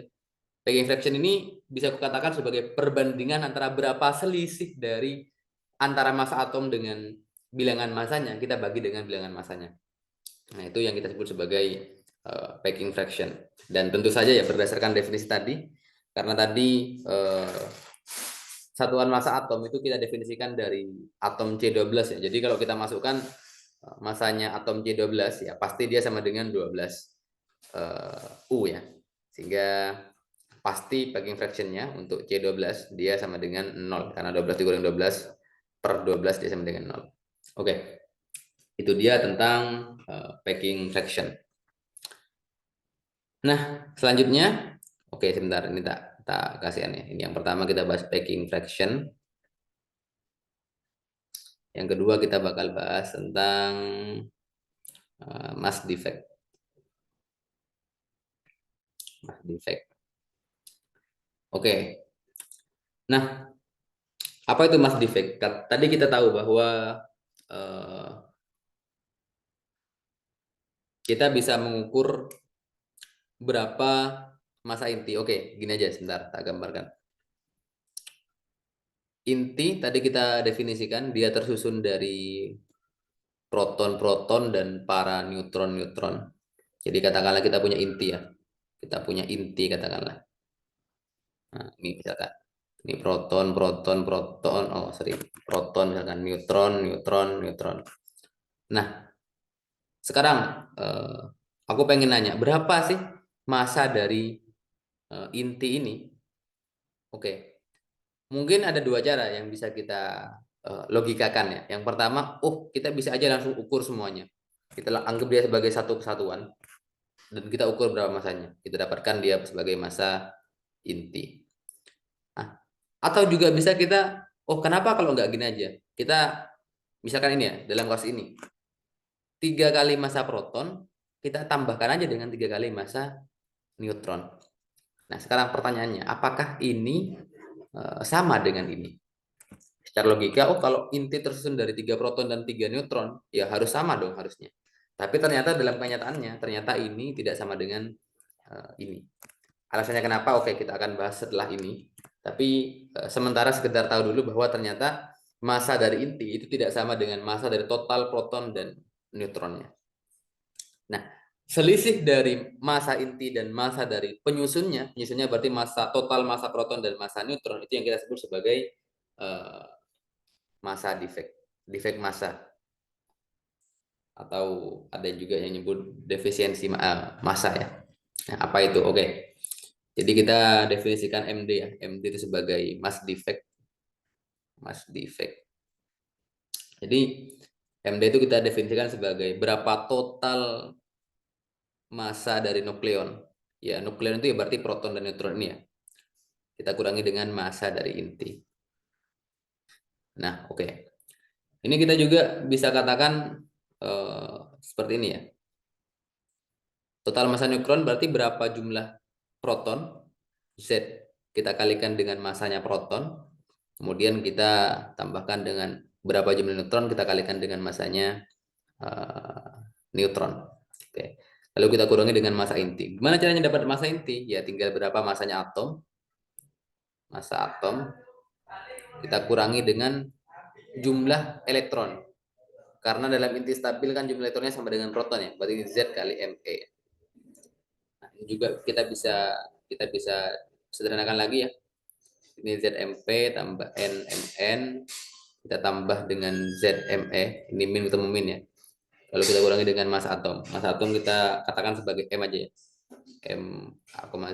Packing fraction ini bisa kukatakan sebagai perbandingan antara berapa selisih dari antara massa atom dengan bilangan massanya, kita bagi dengan bilangan massanya. Nah, itu yang kita sebut sebagai packing fraction. Dan tentu saja ya berdasarkan definisi tadi, karena tadi satuan massa atom itu kita definisikan dari atom C12 ya. Jadi kalau kita masukkan masanya atom C12 ya pasti dia sama dengan 12 U ya. Sehingga pasti packing fractionnya untuk C12 dia sama dengan 0 karena 12 dikurang 12 per 12 dia sama dengan 0. Oke. Itu dia tentang packing fraction. Nah, selanjutnya oke sebentar ini tak kasihan ya. Ini yang pertama kita bahas packing fraction. Yang kedua kita bakal bahas tentang mass defect. Mass defect. Oke. Nah, apa itu mass defect? Tadi kita tahu bahwa uh, kita bisa mengukur berapa massa inti. Oke, gini aja sebentar tak gambarkan. Inti tadi kita definisikan dia tersusun dari proton-proton dan para neutron-neutron. Jadi katakanlah kita punya inti ya. Kita punya inti katakanlah. Nah, ini misalkan ini proton, proton, proton. Oh, sorry. Proton misalkan neutron, neutron, neutron. Nah, sekarang aku pengen nanya, berapa sih massa dari inti ini? Oke. Mungkin ada dua cara yang bisa kita logikakan ya. Yang pertama, kita bisa aja langsung ukur semuanya. Kita anggap dia sebagai satu kesatuan dan kita ukur berapa masanya. Kita dapatkan dia sebagai massa inti. Nah, atau juga bisa kita, kenapa kalau nggak gini aja? Kita misalkan ini ya, dalam kasus ini 3 kali massa proton kita tambahkan aja dengan 3 kali massa neutron. Nah, sekarang pertanyaannya, apakah ini sama dengan ini? Secara logika, kalau inti tersusun dari 3 proton dan 3 neutron, ya harus sama dong harusnya. Tapi ternyata dalam kenyataannya, ternyata ini tidak sama dengan ini. Alasannya kenapa? Oke, kita akan bahas setelah ini. Tapi sementara sekedar tahu dulu bahwa ternyata massa dari inti itu tidak sama dengan massa dari total proton dan neutronnya. Nah, selisih dari massa inti dan massa dari penyusunnya berarti massa total massa proton dan massa neutron itu yang kita sebut sebagai massa defect massa, atau ada juga yang nyebut defisiensi massa ya. Nah, apa itu? Oke. Jadi kita definisikan MD ya. MD itu sebagai mass defect. Mass defect. Jadi MD itu kita definisikan sebagai berapa total massa dari nukleon. Ya, nukleon itu ya berarti proton dan neutron ini ya. Kita kurangi dengan massa dari inti. Nah, oke. Ini kita juga bisa katakan seperti ini ya. Total massa neutron berarti berapa jumlah proton? Z. kita kalikan dengan masanya proton, kemudian kita tambahkan dengan berapa jumlah neutron, kita kalikan dengan masanya neutron. Oke. Lalu kita kurangi dengan massa inti. Gimana caranya dapat massa inti? Ya tinggal berapa masanya atom. Massa atom kita kurangi dengan jumlah elektron. Karena dalam inti stabil kan jumlah elektronnya sama dengan proton ya. Berarti Z kali Me. Nah, ini juga kita bisa sederhanakan lagi ya. Ini ZMP tambah NMN, kita tambah dengan ZME, ini min ketemu min ya. Lalu kita kurangi dengan massa atom. Massa atom kita katakan sebagai M aja ya. M,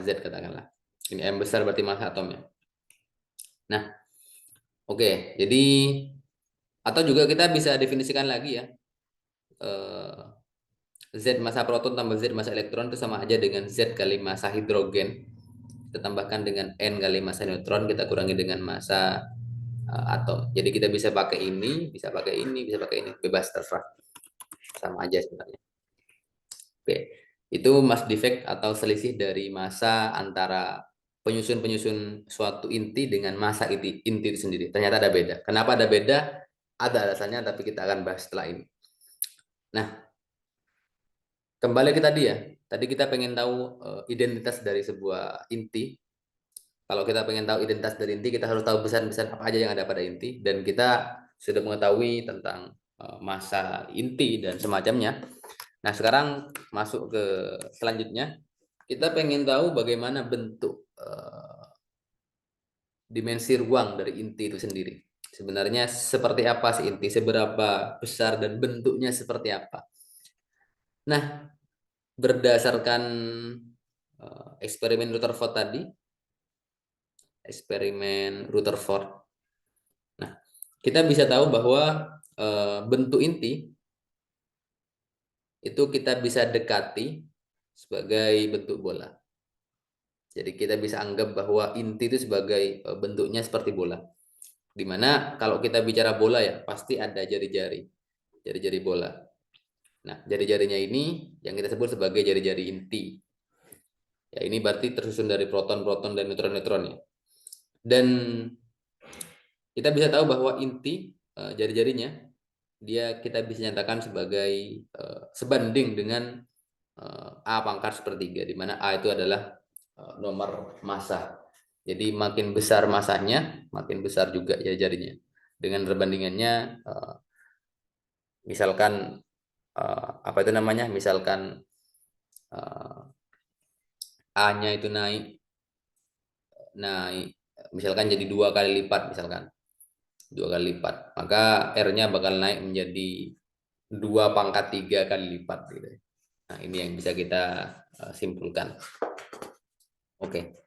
Z katakanlah. Ini M besar berarti massa atomnya. Nah, oke. Jadi atau juga kita bisa definisikan lagi ya. Z massa proton tambah Z massa elektron itu sama aja dengan Z kali massa hidrogen. Kita tambahkan dengan N kali massa neutron, kita kurangi dengan massa atom. Jadi kita bisa pakai ini, bisa pakai ini, bisa pakai ini, bebas terserah. Sama aja sebenarnya. Oke, itu mass defect atau selisih dari massa antara penyusun-penyusun suatu inti dengan massa inti itu sendiri. Ternyata ada beda. Kenapa ada beda? Ada alasannya, tapi kita akan bahas setelah ini. Nah, kembali ke tadi ya. Tadi kita pengen tahu identitas dari sebuah inti. Kalau kita pengen tahu identitas dari inti, kita harus tahu besar-besar apa aja yang ada pada inti. Dan kita sudah mengetahui tentang massa inti dan semacamnya. Nah, sekarang masuk ke selanjutnya. Kita pengen tahu bagaimana bentuk dimensi ruang dari inti itu sendiri. Sebenarnya seperti apa sih inti, seberapa besar dan bentuknya seperti apa. Nah, berdasarkan eksperimen Rutherford tadi, eksperimen Rutherford. Nah, kita bisa tahu bahwa bentuk inti itu kita bisa dekati sebagai bentuk bola. Jadi kita bisa anggap bahwa inti itu sebagai bentuknya seperti bola. Dimana kalau kita bicara bola ya pasti ada jari-jari bola. Nah, jari-jarinya ini yang kita sebut sebagai jari-jari inti. Ya, ini berarti tersusun dari proton-proton dan neutron-neutron ya. Dan kita bisa tahu bahwa inti jari-jarinya dia kita bisa nyatakan sebagai sebanding dengan A pangkat sepertiga, di mana A itu adalah nomor massa. Jadi makin besar masanya, makin besar juga jari-jarinya. Dengan perbandingannya, misalkan apa itu namanya? Misalkan A-nya itu naik, misalkan jadi 2 kali lipat, misalkan 2 kali lipat, maka R-nya bakal naik menjadi 2 pangkat 3 kali lipat gitu. Nah, ini yang bisa kita simpulkan. Oke.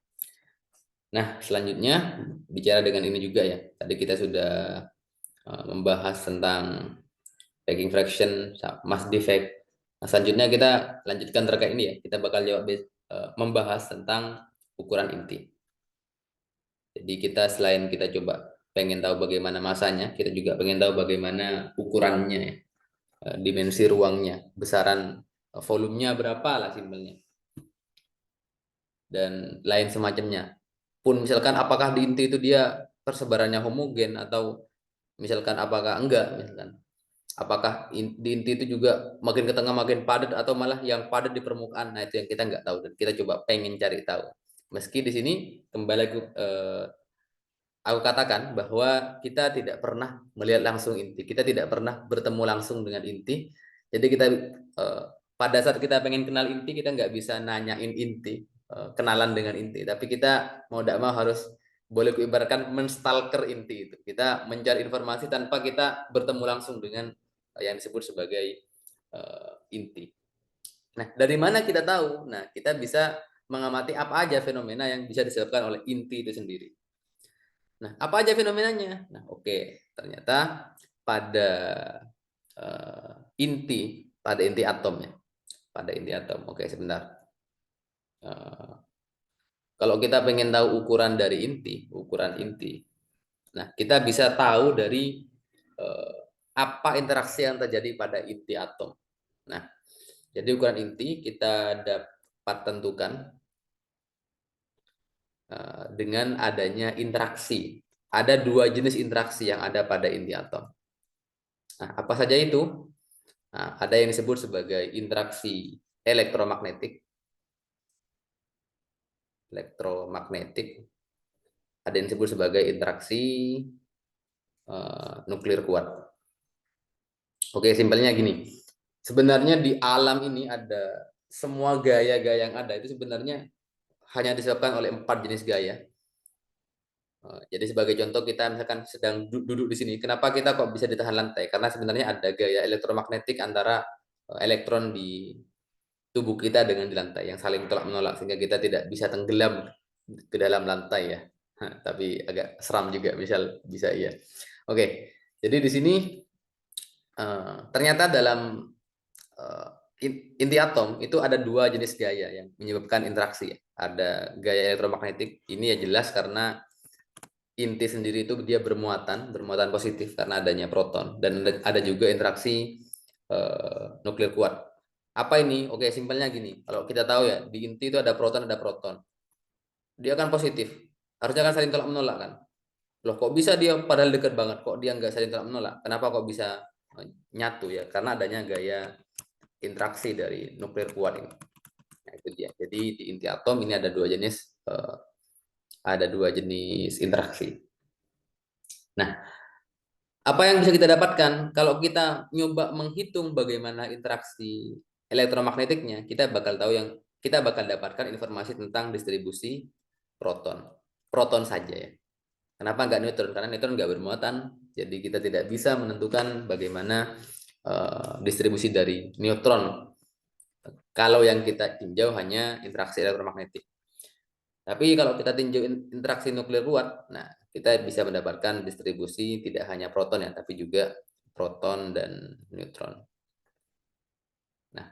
Nah, selanjutnya bicara dengan ini juga ya. Tadi kita sudah membahas tentang packing fraction, mass defect. Nah, selanjutnya kita lanjutkan terkait ini ya. Kita bakal jawab membahas tentang ukuran inti. Jadi kita selain kita coba pengen tahu bagaimana masanya, kita juga pengen tahu bagaimana ukurannya ya. Dimensi ruangnya, besaran volumenya berapa lah simpelnya. Dan lain semacamnya. Pun misalkan apakah di inti itu dia persebarannya homogen atau misalkan apakah enggak, misalkan apakah di inti itu juga makin ke tengah makin padat atau malah yang padat di permukaan. Nah, itu yang kita nggak tahu dan kita coba pengen cari tahu. Meski di sini kembali aku katakan bahwa kita tidak pernah melihat langsung inti, kita tidak pernah bertemu langsung dengan inti. Jadi kita pada saat kita pengen kenal inti, kita nggak bisa nanyain inti, kenalan dengan inti. Tapi kita mau tidak mau harus, boleh kuibaratkan menstalker inti itu. Kita mencari informasi tanpa kita bertemu langsung dengan yang disebut sebagai inti. Nah, dari mana kita tahu? Nah, kita bisa mengamati apa aja fenomena yang bisa disebabkan oleh inti itu sendiri. Nah, apa aja fenomenanya? Nah, oke, ternyata pada pada inti atom ya, pada inti atom. Oke, sebentar. Kalau kita pengen tahu ukuran dari inti, ukuran inti. Nah, kita bisa tahu dari apa interaksi yang terjadi pada inti atom. Nah, jadi ukuran inti kita dapat tentukan dengan adanya interaksi. Ada dua jenis interaksi yang ada pada inti atom. Nah, apa saja itu? Nah, ada yang disebut sebagai interaksi elektromagnetik, ada yang disebut sebagai interaksi nuklir kuat. Oke, simpelnya gini. Sebenarnya di alam ini ada semua gaya-gaya yang ada itu sebenarnya hanya disebabkan oleh 4 jenis gaya. Jadi sebagai contoh kita misalkan sedang duduk di sini, kenapa kita kok bisa ditahan lantai? Karena sebenarnya ada gaya elektromagnetik antara elektron di tubuh kita dengan di lantai yang saling tolak menolak sehingga kita tidak bisa tenggelam ke dalam lantai ya. Tapi agak seram juga bisa iya. Oke, jadi di sini ternyata dalam inti atom itu ada dua jenis gaya yang menyebabkan interaksi. Ada gaya elektromagnetik, ini ya jelas karena inti sendiri itu dia bermuatan positif karena adanya proton, dan ada juga interaksi nuklir kuat. Apa ini? Oke, simpelnya gini. Kalau kita tahu ya, di inti itu ada proton. Dia kan positif. Harusnya kan saling tolak menolak kan. Loh, kok bisa dia padahal dekat banget, kok dia nggak saling tolak menolak? Kenapa kok bisa nyatu ya? Karena adanya gaya interaksi dari nuklir kuat ini. Nah, itu dia. Jadi di inti atom ini ada dua jenis interaksi. Nah, apa yang bisa kita dapatkan kalau kita nyoba menghitung bagaimana interaksi elektromagnetiknya, kita bakal dapatkan informasi tentang distribusi proton. Proton saja ya. Kenapa nggak neutron? Karena neutron nggak bermuatan, jadi kita tidak bisa menentukan bagaimana distribusi dari neutron. Kalau yang kita tinjau hanya interaksi elektromagnetik. Tapi kalau kita tinjau interaksi nuklir kuat, nah kita bisa mendapatkan distribusi tidak hanya proton ya, tapi juga proton dan neutron. Nah,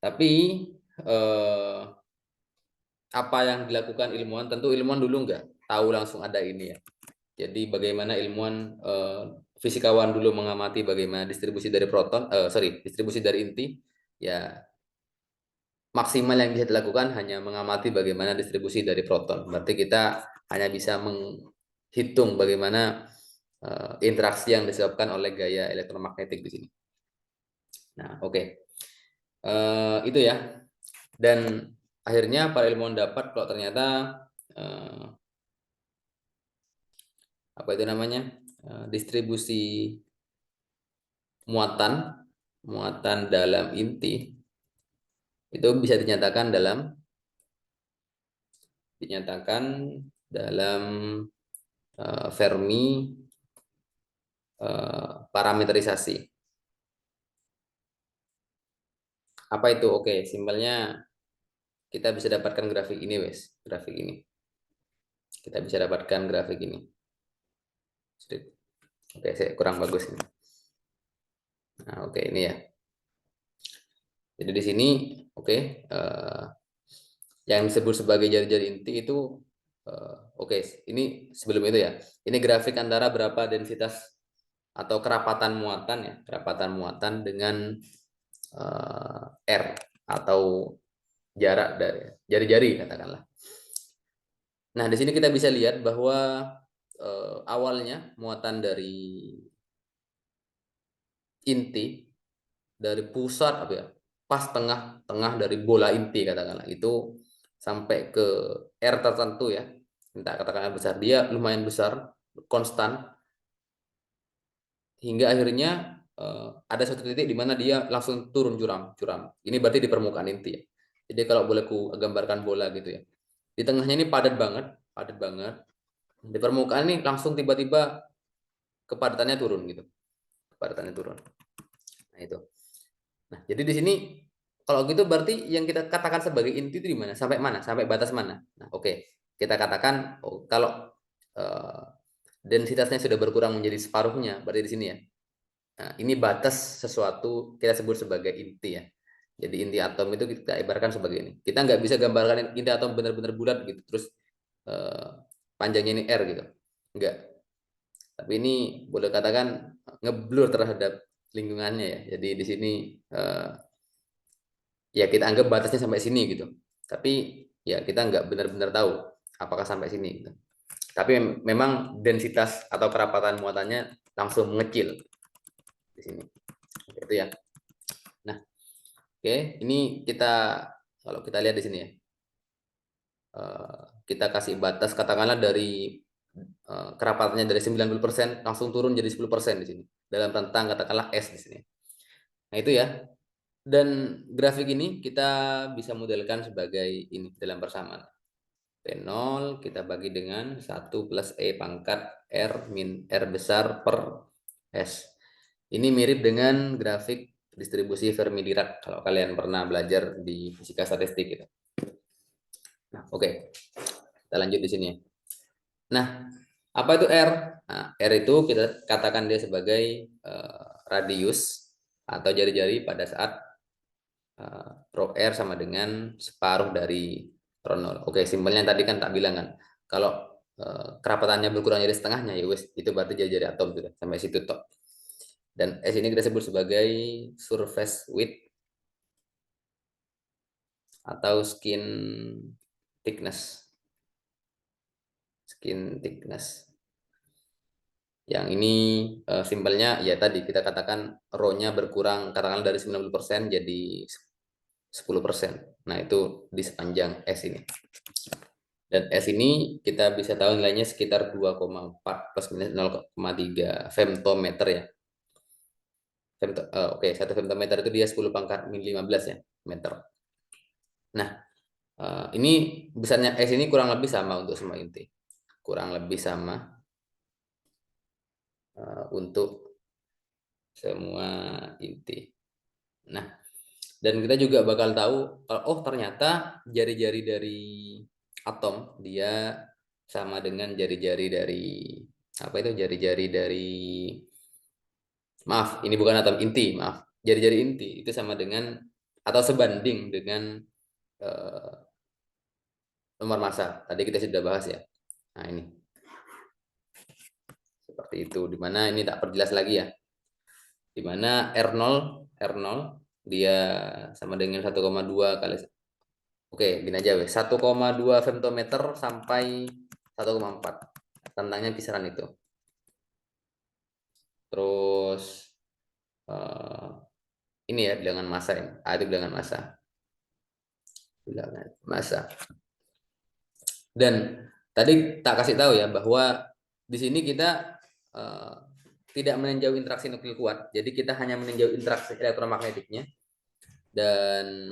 tapi apa yang dilakukan ilmuwan? Tentu ilmuwan dulu nggak tahu langsung ada ini ya. Jadi bagaimana ilmuwan fisikawan dulu mengamati bagaimana distribusi dari distribusi dari inti, ya maksimal yang bisa dilakukan hanya mengamati bagaimana distribusi dari proton. Berarti kita hanya bisa menghitung bagaimana interaksi yang disebabkan oleh gaya elektromagnetik di sini. Nah, oke. Itu ya. Dan akhirnya para ilmuwan dapat kalau ternyata apa itu namanya? Distribusi muatan dalam inti itu bisa dinyatakan dalam Fermi parameterisasi. Apa itu? Oke, simpelnya kita bisa dapatkan grafik ini, grafik ini. Kita bisa dapatkan grafik ini. Oke, saya kurang bagus ini. Nah, oke, ini ya. Jadi di sini, oke, yang disebut sebagai jari-jari inti itu, oke, ini sebelum itu ya. Ini grafik antara berapa densitas atau kerapatan muatan dengan R atau jarak dari jari-jari katakanlah. Nah, di sini kita bisa lihat bahwa awalnya muatan dari inti dari pusat apa ya, pas tengah dari bola inti katakanlah itu sampai ke R tertentu ya, kita katakanlah besar, dia lumayan besar, konstan, hingga akhirnya ada suatu titik di mana dia langsung turun curam. Ini berarti di permukaan inti ya. Jadi kalau boleh ku gambarkan bola gitu ya, di tengahnya ini padat banget. Di permukaan ini langsung tiba-tiba kepadatannya turun gitu, Nah itu. Nah jadi di sini kalau gitu berarti yang kita katakan sebagai inti itu di mana? Sampai mana? Sampai batas mana? Nah oke, kita katakan kalau densitasnya sudah berkurang menjadi separuhnya, berarti di sini ya. Nah, ini batas sesuatu kita sebut sebagai inti ya. Jadi inti atom itu kita ibaratkan sebagai ini. Kita nggak bisa gambarkan inti atom benar-benar bulat gitu, terus panjangnya ini R gitu. Enggak. Tapi ini boleh katakan ngeblur terhadap lingkungannya ya. Jadi di sini ya kita anggap batasnya sampai sini gitu. Tapi ya kita nggak benar-benar tahu apakah sampai sini gitu. Tapi memang densitas atau kerapatan muatannya langsung mengecil di sini. Itu ya. Nah, oke, ini kalau kita lihat di sini ya. Kita kasih batas katakanlah dari kerapatannya dari 90% langsung turun jadi 10% di sini. Dalam rentang katakanlah S di sini. Nah, itu ya. Dan grafik ini kita bisa modelkan sebagai ini dalam persamaan. P0 kita bagi dengan 1 plus E pangkat R min R besar per S. Ini mirip dengan grafik distribusi Fermi-Dirac kalau kalian pernah belajar di fisika statistik gitu. Nah, oke. Kita lanjut di sini. Nah, apa itu R? Nah, R itu kita katakan dia sebagai radius atau jari-jari pada saat rho R sama dengan separuh dari rho 0. Oke, simpelnya tadi kan tak bilang kan. Kalau kerapatannya berkurang jadi setengahnya ya wes itu berarti jari-jari atom sudah sampai situ toh. Dan S ini kita sebut sebagai surface width atau skin thickness. Skin thickness. Yang ini simpelnya ya tadi kita katakan rho-nya berkurang katakanlah dari 90% jadi 10%. Nah, itu di sepanjang S ini. Dan S ini kita bisa tahu nilainya sekitar 2,4 plus minus 0,3 femtometer ya. Oke, 1 femtometer itu dia 10 pangkat min 15 ya, meter. Nah, ini besarnya S ini kurang lebih sama untuk semua inti. Kurang lebih sama untuk semua inti. Nah, dan kita juga bakal tahu kalau oh ternyata jari-jari dari atom dia sama dengan jari-jari dari apa itu jari-jari dari maaf ini bukan atom inti maaf jari-jari inti itu sama dengan atau sebanding dengan eh, nomor massa tadi kita sudah bahas ya. Nah ini seperti itu dimana ini tak perjelas lagi ya dimana R0 dia sama dengan 1,2 kali. Oke, gini aja wes. 1,2 femtometer sampai 1,4. Tentangnya kisaran itu. Terus ini ya bilangan massa ini. Itu bilangan massa. Bilangan massa. Dan tadi tak kasih tahu ya bahwa di sini kita tidak meninjau interaksi nuklir kuat. Jadi kita hanya meninjau interaksi elektromagnetiknya. Dan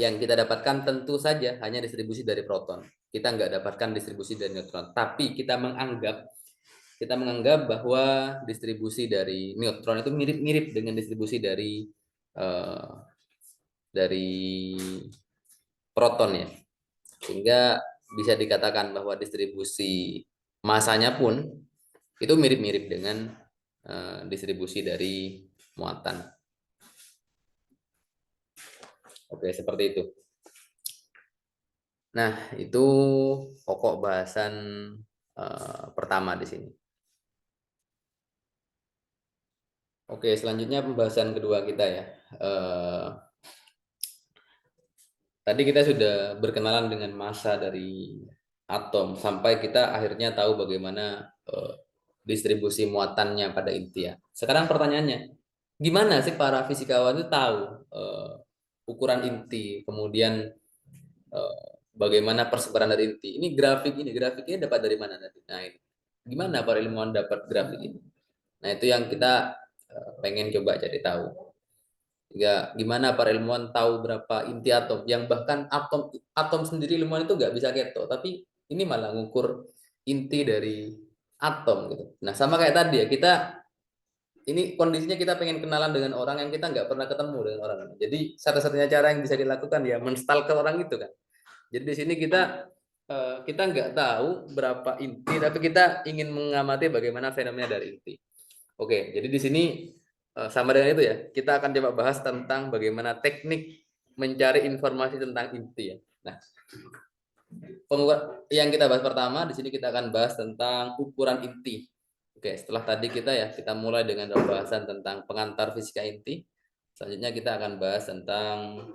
yang kita dapatkan tentu saja hanya distribusi dari proton. Kita nggak dapatkan distribusi dari neutron. Tapi kita menganggap bahwa distribusi dari neutron itu mirip-mirip dengan distribusi dari proton ya. Sehingga bisa dikatakan bahwa distribusi masanya pun itu mirip-mirip dengan distribusi dari muatan. Oke, seperti itu. Nah, itu pokok bahasan pertama di sini. Oke, selanjutnya pembahasan kedua kita ya. Tadi kita sudah berkenalan dengan massa dari atom sampai kita akhirnya tahu bagaimana distribusi muatannya pada inti ya. Sekarang pertanyaannya, gimana sih para fisikawan itu tahu ukuran inti, kemudian bagaimana persebaran dari inti? Ini grafiknya dapat dari mana nanti? Nah, ini. Gimana para ilmuwan dapat grafik ini? Nah, itu yang kita pengen coba cari tahu. Ya, gimana para ilmuwan tahu berapa inti atom? Yang bahkan atom sendiri ilmuwan itu nggak bisa keto, tapi ini malah ngukur inti dari atom gitu. Nah, sama kayak tadi ya, kita ini kondisinya kita pengen kenalan dengan orang yang kita nggak pernah ketemu dengan orang. Jadi satu-satunya cara yang bisa dilakukan ya menstalker orang itu kan. Jadi di sini kita nggak tahu berapa inti, tapi kita ingin mengamati bagaimana fenomena dari inti. Oke, jadi di sini sama dengan itu ya. Kita akan coba bahas tentang bagaimana teknik mencari informasi tentang inti ya. Nah, yang kita bahas pertama di sini kita akan bahas tentang ukuran inti. Oke, setelah tadi kita mulai dengan pembahasan tentang pengantar fisika inti. Selanjutnya kita akan bahas tentang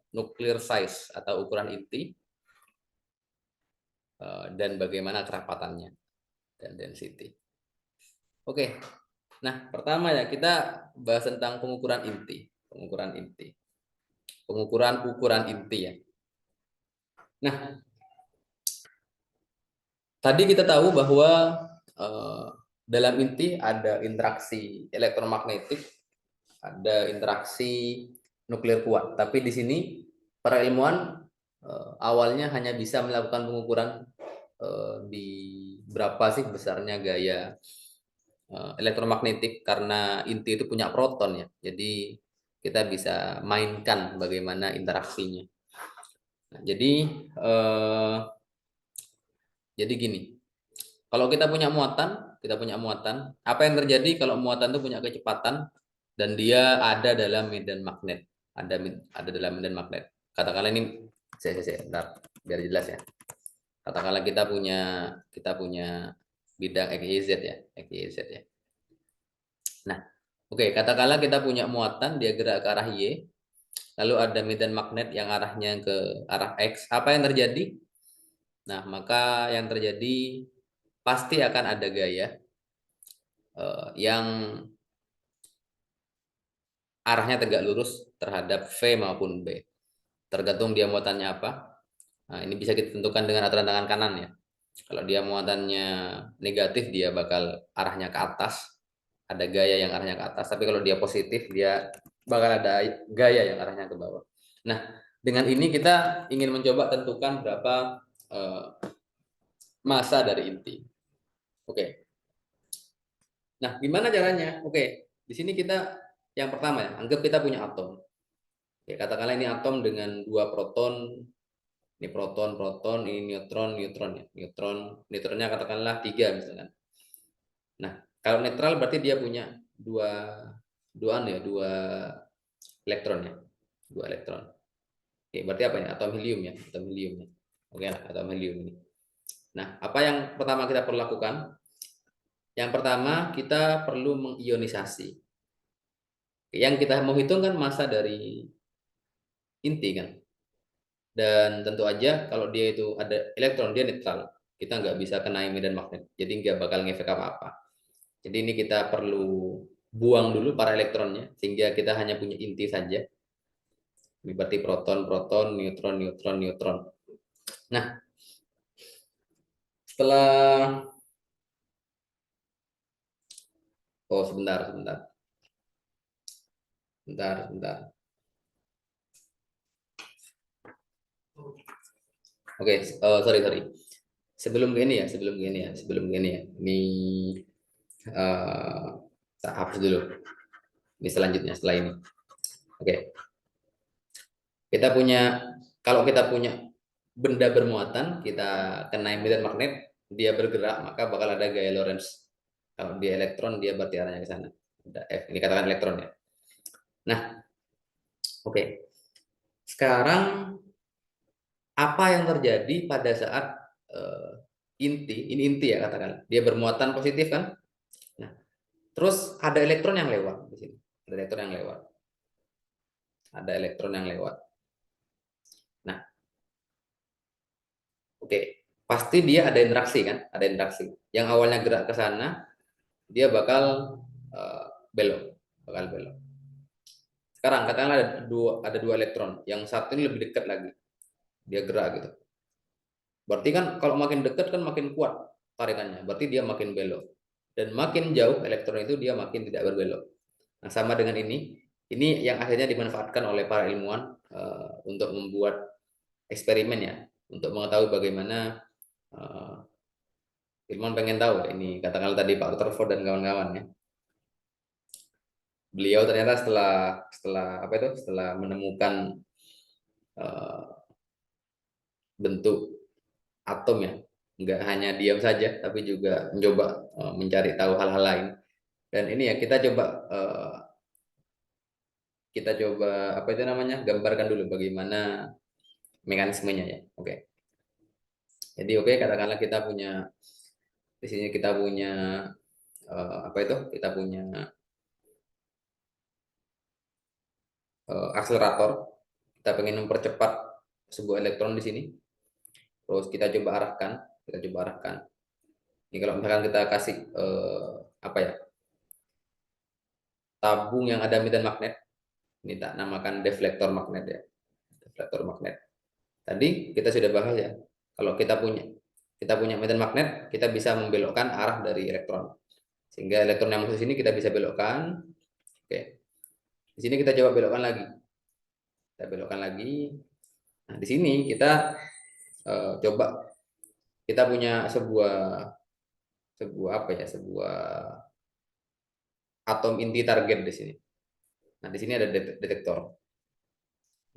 nuclear size atau ukuran inti. dan bagaimana kerapatannya dan density. Oke. Nah, pertama ya kita bahas tentang pengukuran inti. Pengukuran ukuran inti ya. Nah, tadi kita tahu bahwa dalam inti ada interaksi elektromagnetik, ada interaksi nuklir kuat. Tapi di sini para ilmuwan awalnya hanya bisa melakukan pengukuran di berapa sih besarnya gaya elektromagnetik, karena inti itu punya proton ya. Jadi kita bisa mainkan bagaimana interaksinya. Nah, jadi gini, kalau kita punya muatan, apa yang terjadi kalau muatan itu punya kecepatan dan dia ada dalam medan magnet, ada dalam medan magnet. Katakanlah ini, bentar, biar jelas ya. Katakanlah kita punya bidang x, y, z ya, x, y, z ya. Nah, oke, katakanlah kita punya muatan, dia gerak ke arah y, lalu ada medan magnet yang arahnya ke arah x. Apa yang terjadi? Nah, maka yang terjadi pasti akan ada gaya yang arahnya tegak lurus terhadap V maupun B. Tergantung dia muatannya apa. Nah, ini bisa kita tentukan dengan aturan tangan kanan ya. Kalau dia muatannya negatif, dia bakal arahnya ke atas. Ada gaya yang arahnya ke atas. Tapi kalau dia positif, dia bakal ada gaya yang arahnya ke bawah. Nah, dengan ini kita ingin mencoba tentukan berapa massa dari inti. Oke. Nah, gimana caranya? Oke, di sini kita yang pertama ya, anggap kita punya atom. Oke, katakanlah ini atom dengan dua proton, ini proton, proton, ini neutron, neutron ya. Neutronnya katakanlah 3 misalkan. Nah, kalau netral berarti dia punya dua elektron ya. Dua elektron. Oke, berarti apa ini? Atom helium ya, atom helium ya. Oke lah, atom helium ini. Nah, apa yang pertama kita perlu lakukan? Yang pertama kita perlu mengionisasi. Yang kita mau hitung kan massa dari inti kan. Dan tentu aja kalau dia itu ada elektron, dia netral. Kita nggak bisa kena medan magnet. Jadi nggak bakal ngefek apa-apa. Jadi ini kita perlu buang dulu para elektronnya, sehingga kita hanya punya inti saja. Ini berarti proton, proton, neutron, neutron, neutron. Nah, setelah... Oh, sebentar, sebentar. Sebentar, sebentar. Oke, sorry, sorry. Sebelum gini ya. Ini tak hapus dulu. Ini selanjutnya setelah ini. Oke. Kalau kita punya benda bermuatan, kita kena medan magnet, dia bergerak, maka bakal ada gaya Lorentz. Kalau dia elektron, dia berarti arahnya ke sana. Ada F, ini katakan elektron ya. Nah, oke. Sekarang apa yang terjadi pada saat ini inti ya katakan, dia bermuatan positif kan? Nah, terus ada elektron yang lewat di sini. Ada elektron yang lewat. Ada elektron yang lewat. Nah, oke, pasti dia ada interaksi kan? Ada interaksi. Yang awalnya gerak ke sana, dia bakal belok, Sekarang katakanlah ada dua elektron, yang satu ini lebih dekat lagi, dia gerak gitu. Berarti kan kalau makin dekat kan makin kuat tarikannya, berarti dia makin belok. Dan makin jauh elektron itu dia makin tidak berbelok. Nah, sama dengan ini yang akhirnya dimanfaatkan oleh para ilmuwan untuk membuat eksperimen ya, untuk mengetahui bagaimana ilmuwan pengen tahu ini, katakanlah tadi Pak Rutherford dan kawan-kawan ya. Beliau ternyata setelah menemukan bentuk atom ya, nggak hanya diam saja tapi juga mencoba mencari tahu hal-hal lain. Dan ini ya kita coba apa itu namanya, gambarkan dulu bagaimana mekanismenya ya. Oke. Jadi katakanlah kita punya di sini, kita punya apa itu, kita punya akselerator. Kita pengen mempercepat sebuah elektron di sini, terus kita coba arahkan. Kita coba arahkan. Ini kalau misalkan kita kasih apa ya, tabung yang ada medan magnet, ini tak namakan deflektor magnet ya, deflektor magnet. Tadi kita sudah bahas ya, kalau kita punya medan magnet, kita bisa membelokkan arah dari elektron, sehingga elektron yang masuk sini kita bisa belokkan. Oke, di sini kita coba belokkan lagi, kita belokkan lagi. Nah, di sini kita coba, kita punya sebuah sebuah apa ya, sebuah atom inti target di sini. Nah, di sini ada detektor.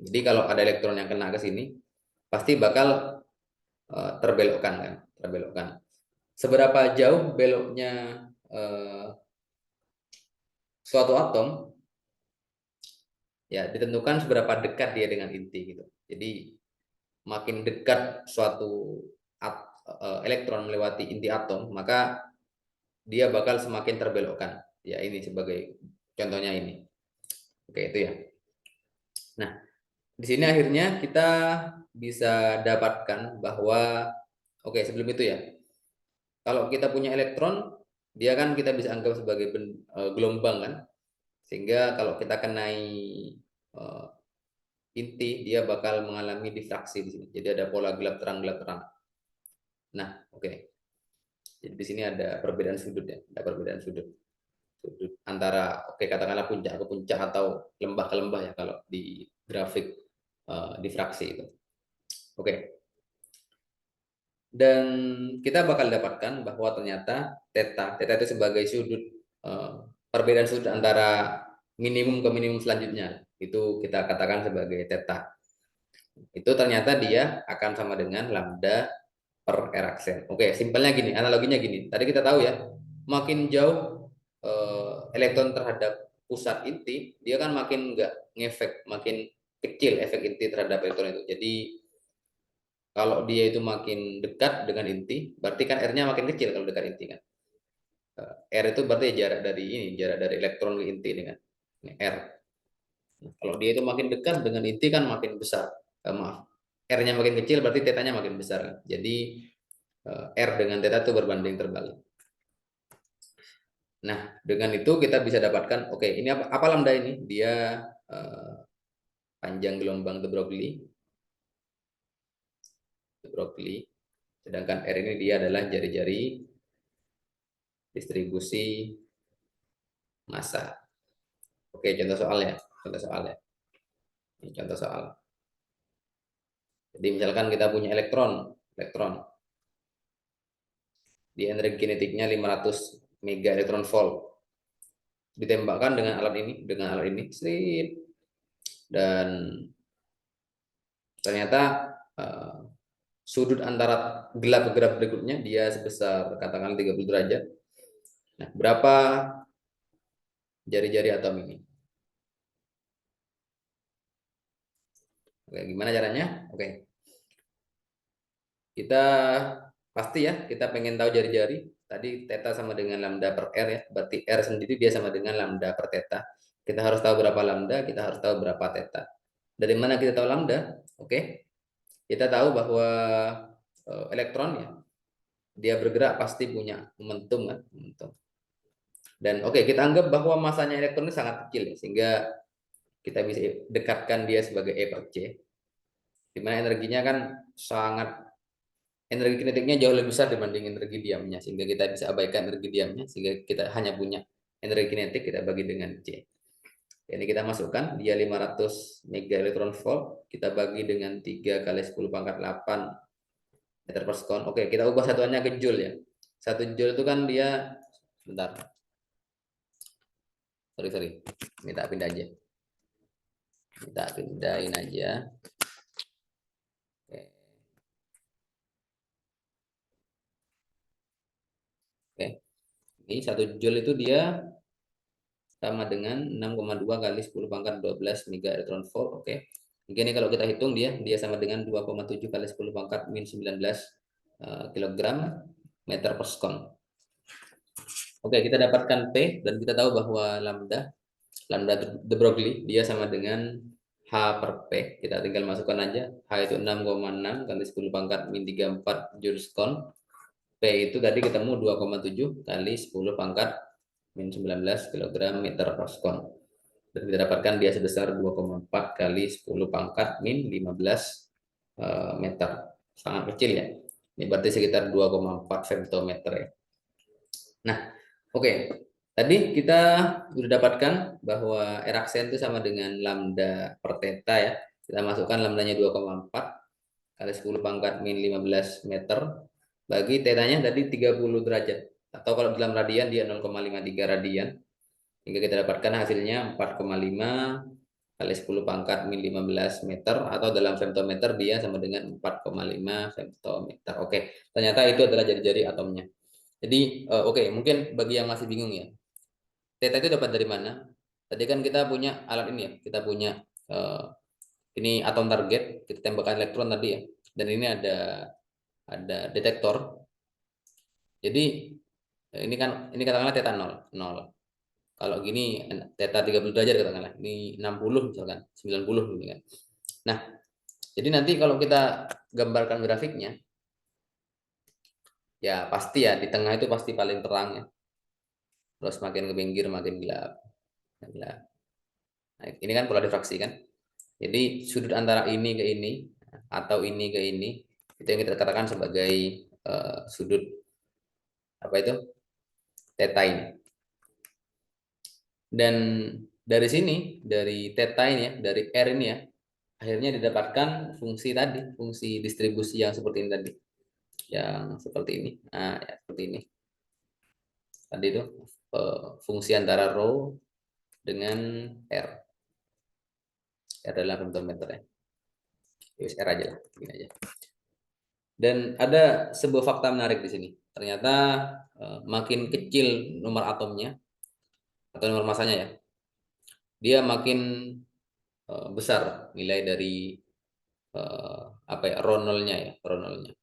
Jadi kalau ada elektron yang kena ke sini, pasti bakal terbelokkan kan, terbelokkan. Seberapa jauh beloknya suatu atom, ya ditentukan seberapa dekat dia dengan inti gitu. Jadi makin dekat suatu elektron melewati inti atom, maka dia bakal semakin terbelokkan. Ya ini sebagai contohnya ini. Oke, itu ya. Nah, di sini akhirnya kita bisa dapatkan bahwa, oke, sebelum itu ya, kalau kita punya elektron, dia kan kita bisa anggap sebagai gelombang kan, sehingga kalau kita kenai inti, dia bakal mengalami difraksi di sini. Jadi ada pola gelap terang gelap terang. Nah, oke. Jadi di sini ada perbedaan sudut ya, ada perbedaan sudut. Sudut antara, oke, katakanlah puncak ke puncak atau lembah ke lembah ya kalau di grafik difraksi itu. Oke. Dan kita bakal dapatkan bahwa ternyata theta itu sebagai sudut, perbedaan sudut antara minimum ke minimum selanjutnya, itu kita katakan sebagai theta. Itu ternyata dia akan sama dengan lambda per Erikson. Oke, simpelnya gini, analoginya gini. Tadi kita tahu ya, makin jauh elektron terhadap pusat inti, dia kan makin nggak ngefek, makin kecil efek inti terhadap elektron itu. Jadi kalau dia itu makin dekat dengan inti, berarti kan R-nya makin kecil kalau dekat inti kan. R itu berarti jarak dari ini, jarak dari elektron ke inti ini kan. Ini R. Nah, kalau dia itu makin dekat dengan inti kan makin besar. Maaf, R-nya makin kecil berarti θ-nya makin besar kan. Jadi R dengan θ itu berbanding terbalik. Nah, dengan itu kita bisa dapatkan, oke, ini apa lambda ini? Dia panjang gelombang de Broglie. Sedangkan R ini dia adalah jari-jari distribusi massa. Oke, contoh soal ya. Contoh soal ya. Ini contoh soal. Jadi misalkan kita punya elektron. Di energi kinetiknya 500 mega elektron volt. Ditembakkan dengan alat ini, dan ternyata sudut antara gelap ke gelap berikutnya dia sebesar katakan 30 derajat. Nah, berapa jari-jari atom ini? Oke, gimana caranya? Oke. Kita pasti ya, kita pengen tahu jari-jari. Tadi θ sama dengan lambda per R ya. Berarti R sendiri dia sama dengan lambda per θ. Kita harus tahu berapa lambda, kita harus tahu berapa θ. Dari mana kita tahu lambda? Oke. Kita tahu bahwa elektron ya, dia bergerak pasti punya momentum kan, momentum. Dan oke, kita anggap bahwa masanya elektron ini sangat kecil ya, sehingga kita bisa dekatkan dia sebagai E per C. Di mana energinya kan energi kinetiknya jauh lebih besar dibanding energi diamnya, sehingga kita bisa abaikan energi diamnya, sehingga kita hanya punya energi kinetik, kita bagi dengan C. Ini kita masukkan, dia 500 mega elektron volt, kita bagi dengan 3 kali 10 pangkat 8 meter per sekon. Oke, kita ubah satuannya ke joule ya. 1 joule itu kan dia, sebentar. Sorry. Ini tak pindah aja. Kita pindahin aja. Oke. Ini 1 joule itu dia sama dengan 6,2 kali 10 pangkat 12 mega elektron volt. Oke. Ini kalau kita hitung dia sama dengan 2,7 kali 10 pangkat min 19 kilogram meter per sekon. Oke, kita dapatkan P dan kita tahu bahwa lambda de Broglie dia sama dengan H per P, kita tinggal masukkan aja. H itu 6,6 kali 10 pangkat min 34 Joule sekon. P itu tadi ketemu 2,7 kali 10 pangkat min 19 kg meter per sekon. Dan kita dapatkan dia sebesar 2,4 kali 10 pangkat min 15 meter. Sangat kecil ya. Ini berarti sekitar 2,4 femtometer ya. Nah, oke. Tadi kita sudah dapatkan bahwa R aksen itu sama dengan lambda per theta ya. Kita masukkan lambdanya 2,4 kali 10 pangkat min 15 meter bagi tetanya tadi 30 derajat. Atau kalau dalam radian dia 0,53 radian. Hingga kita dapatkan hasilnya 4,5 kali 10 pangkat min 15 meter, atau dalam femtometer dia sama dengan 4,5 femtometer. Oke, ternyata itu adalah jari-jari atomnya. Jadi oke, mungkin bagi yang masih bingung ya, theta itu dapat dari mana? Tadi kan kita punya alat ini ya, kita punya ini atom target, kita tembakkan elektron tadi ya, dan ini ada detektor. Jadi ini katakanlah theta 0, 0. Kalau gini theta 30 derajat katakanlah, ini 60 misalkan, 90 gitu kan. Nah, jadi nanti kalau kita gambarkan grafiknya, ya pasti ya di tengah itu pasti paling terang ya. Terus makin ke pinggir makin gelap. Nah, ini kan pola difraksi kan. Jadi sudut antara ini ke ini atau ini ke ini itu yang kita katakan sebagai sudut apa itu? Theta ini. Dan dari sini, dari theta ini ya, dari R ini ya, akhirnya didapatkan fungsi tadi, fungsi distribusi yang seperti ini tadi. Yang seperti ini. Nah, ya, seperti ini. Tadi itu fungsi antara rho dengan R. R adalah femtometer ya. Yus R aja lah, begini aja. Dan ada sebuah fakta menarik di sini. Ternyata makin kecil nomor atomnya atau nomor masanya ya, dia makin besar nilai dari apa ya, ronolnya ya, ronolnya.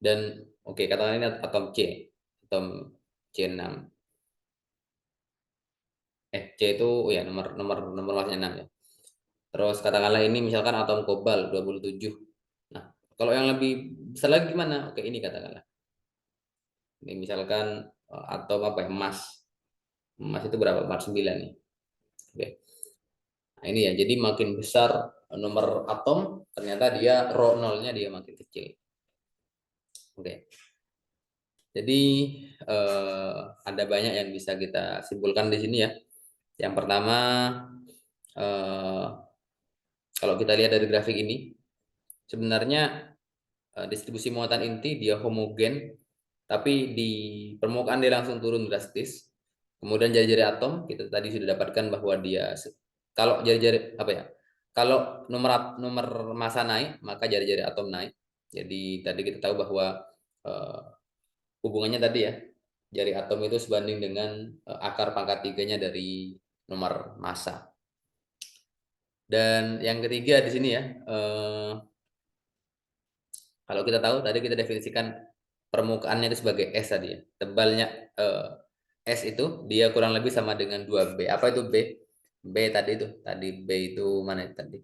Dan oke, katakan ini atom C, atom C6. C itu ya nomor masanya 6 ya. Terus katakanlah ini misalkan atom kobal 27. Nah, kalau yang lebih besar lagi gimana? Oke, ini katakanlah. Ini misalkan atom apa ya? Emas. Emas itu berapa? 49 nih. Oke. Nah, ini ya. Jadi makin besar nomor atom, ternyata dia rho nolnya dia makin kecil. Oke. Jadi ada banyak yang bisa kita simpulkan di sini ya. Yang pertama, kalau kita lihat dari grafik ini, sebenarnya distribusi muatan inti dia homogen, tapi di permukaan dia langsung turun drastis. Kemudian jari-jari atom kita tadi sudah dapatkan bahwa dia, kalau jari-jari apa ya, kalau nomor massa naik maka jari-jari atom naik. Jadi tadi kita tahu bahwa hubungannya tadi ya, jari atom itu sebanding dengan akar pangkat 3-nya dari nomor massa. Dan yang ketiga di sini ya, kalau kita tahu tadi kita definisikan permukaannya itu sebagai S tadi ya. Tebalnya S itu dia kurang lebih sama dengan 2B. Apa itu B? B tadi itu. Tadi B itu mana tadi?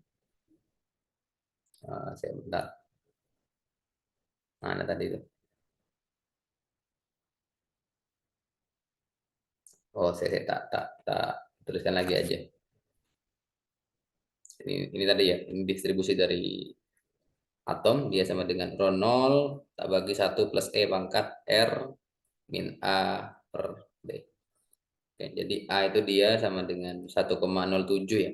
Saya bentar. Mana tadi itu? Oh, saya tak tuliskan lagi aja. Ini tadi ya, ini distribusi dari atom dia sama dengan rho 0 tak bagi 1 plus E pangkat R min A per B. Oke, jadi A itu dia sama dengan 1,07 ya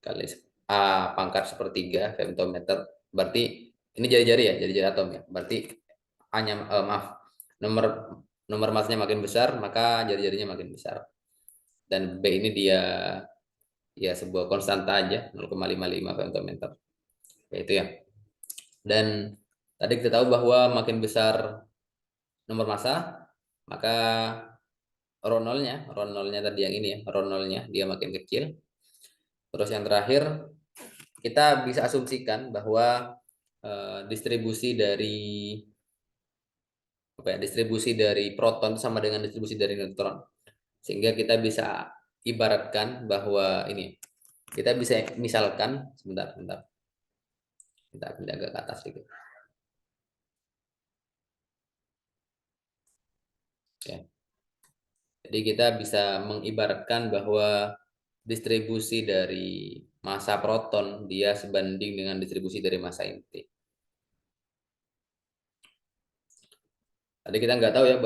kali A pangkat sepertiga femtometer. Berarti ini jari-jari ya, jari-jari atom ya. Berarti A-nya maaf, nomor nomor masanya makin besar maka jari-jarinya makin besar. Dan B ini dia ya sebuah konstanta aja 0,55 femtometer. Ya, itu ya. Dan tadi kita tahu bahwa makin besar nomor massa maka ronolnya tadi yang ini ya, ronolnya dia makin kecil. Terus yang terakhir kita bisa asumsikan bahwa distribusi dari apa ya, distribusi dari proton sama dengan distribusi dari neutron. Sehingga kita bisa ibaratkan bahwa ini Kita bisa misalkan sebentar, kita pindah agak ke atas sedikit. Oke. Jadi kita bisa mengibaratkan bahwa distribusi dari massa proton dia sebanding dengan distribusi dari massa inti. Tadi kita nggak tahu ya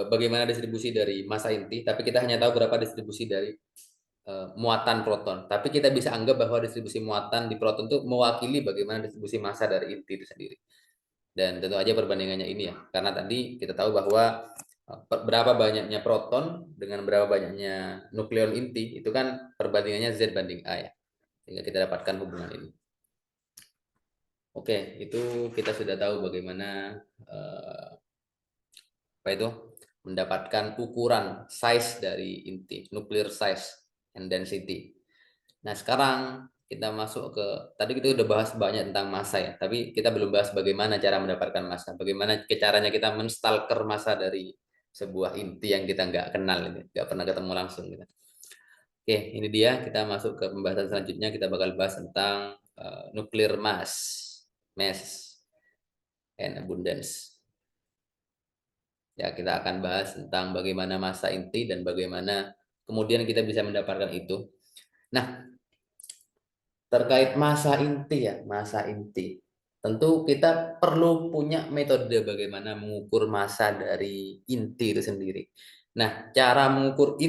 bagaimana distribusi dari massa inti, tapi kita hanya tahu berapa distribusi dari muatan proton. Tapi kita bisa anggap bahwa distribusi muatan di proton itu mewakili bagaimana distribusi massa dari inti itu sendiri. Dan tentu aja perbandingannya ini ya, karena tadi kita tahu bahwa berapa banyaknya proton dengan berapa banyaknya nukleon inti itu kan perbandingannya Z banding A ya, sehingga kita dapatkan hubungan ini. Oke, itu kita sudah tahu bagaimana apa itu mendapatkan ukuran size dari inti, nuclear size and density. Nah, sekarang kita masuk ke, tadi kita udah bahas banyak tentang massa ya, tapi kita belum bahas bagaimana cara mendapatkan massa, bagaimana caranya kita menstalker massa dari sebuah inti yang kita nggak kenal, nggak pernah ketemu langsung. Gitu. Oke, ini dia, kita masuk ke pembahasan selanjutnya, kita bakal bahas tentang nuclear mass and abundance. Ya, kita akan bahas tentang bagaimana massa inti dan bagaimana kemudian kita bisa mendapatkan itu. Nah, terkait massa inti ya, massa inti. Tentu kita perlu punya metode bagaimana mengukur massa dari inti itu sendiri. Nah, cara mengukur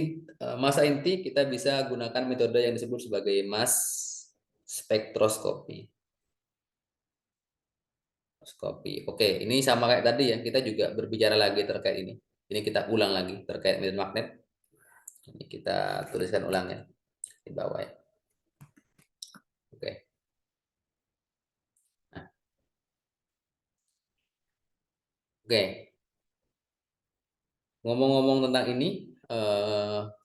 massa inti kita bisa gunakan metode yang disebut sebagai mass spektroskopi. Oke, ini sama kayak tadi ya, kita juga berbicara lagi terkait ini. Ini kita ulang lagi terkait medan magnet. Ini kita tuliskan ulang ya di bawah ya. Oke. Nah, oke. Ngomong-ngomong tentang ini,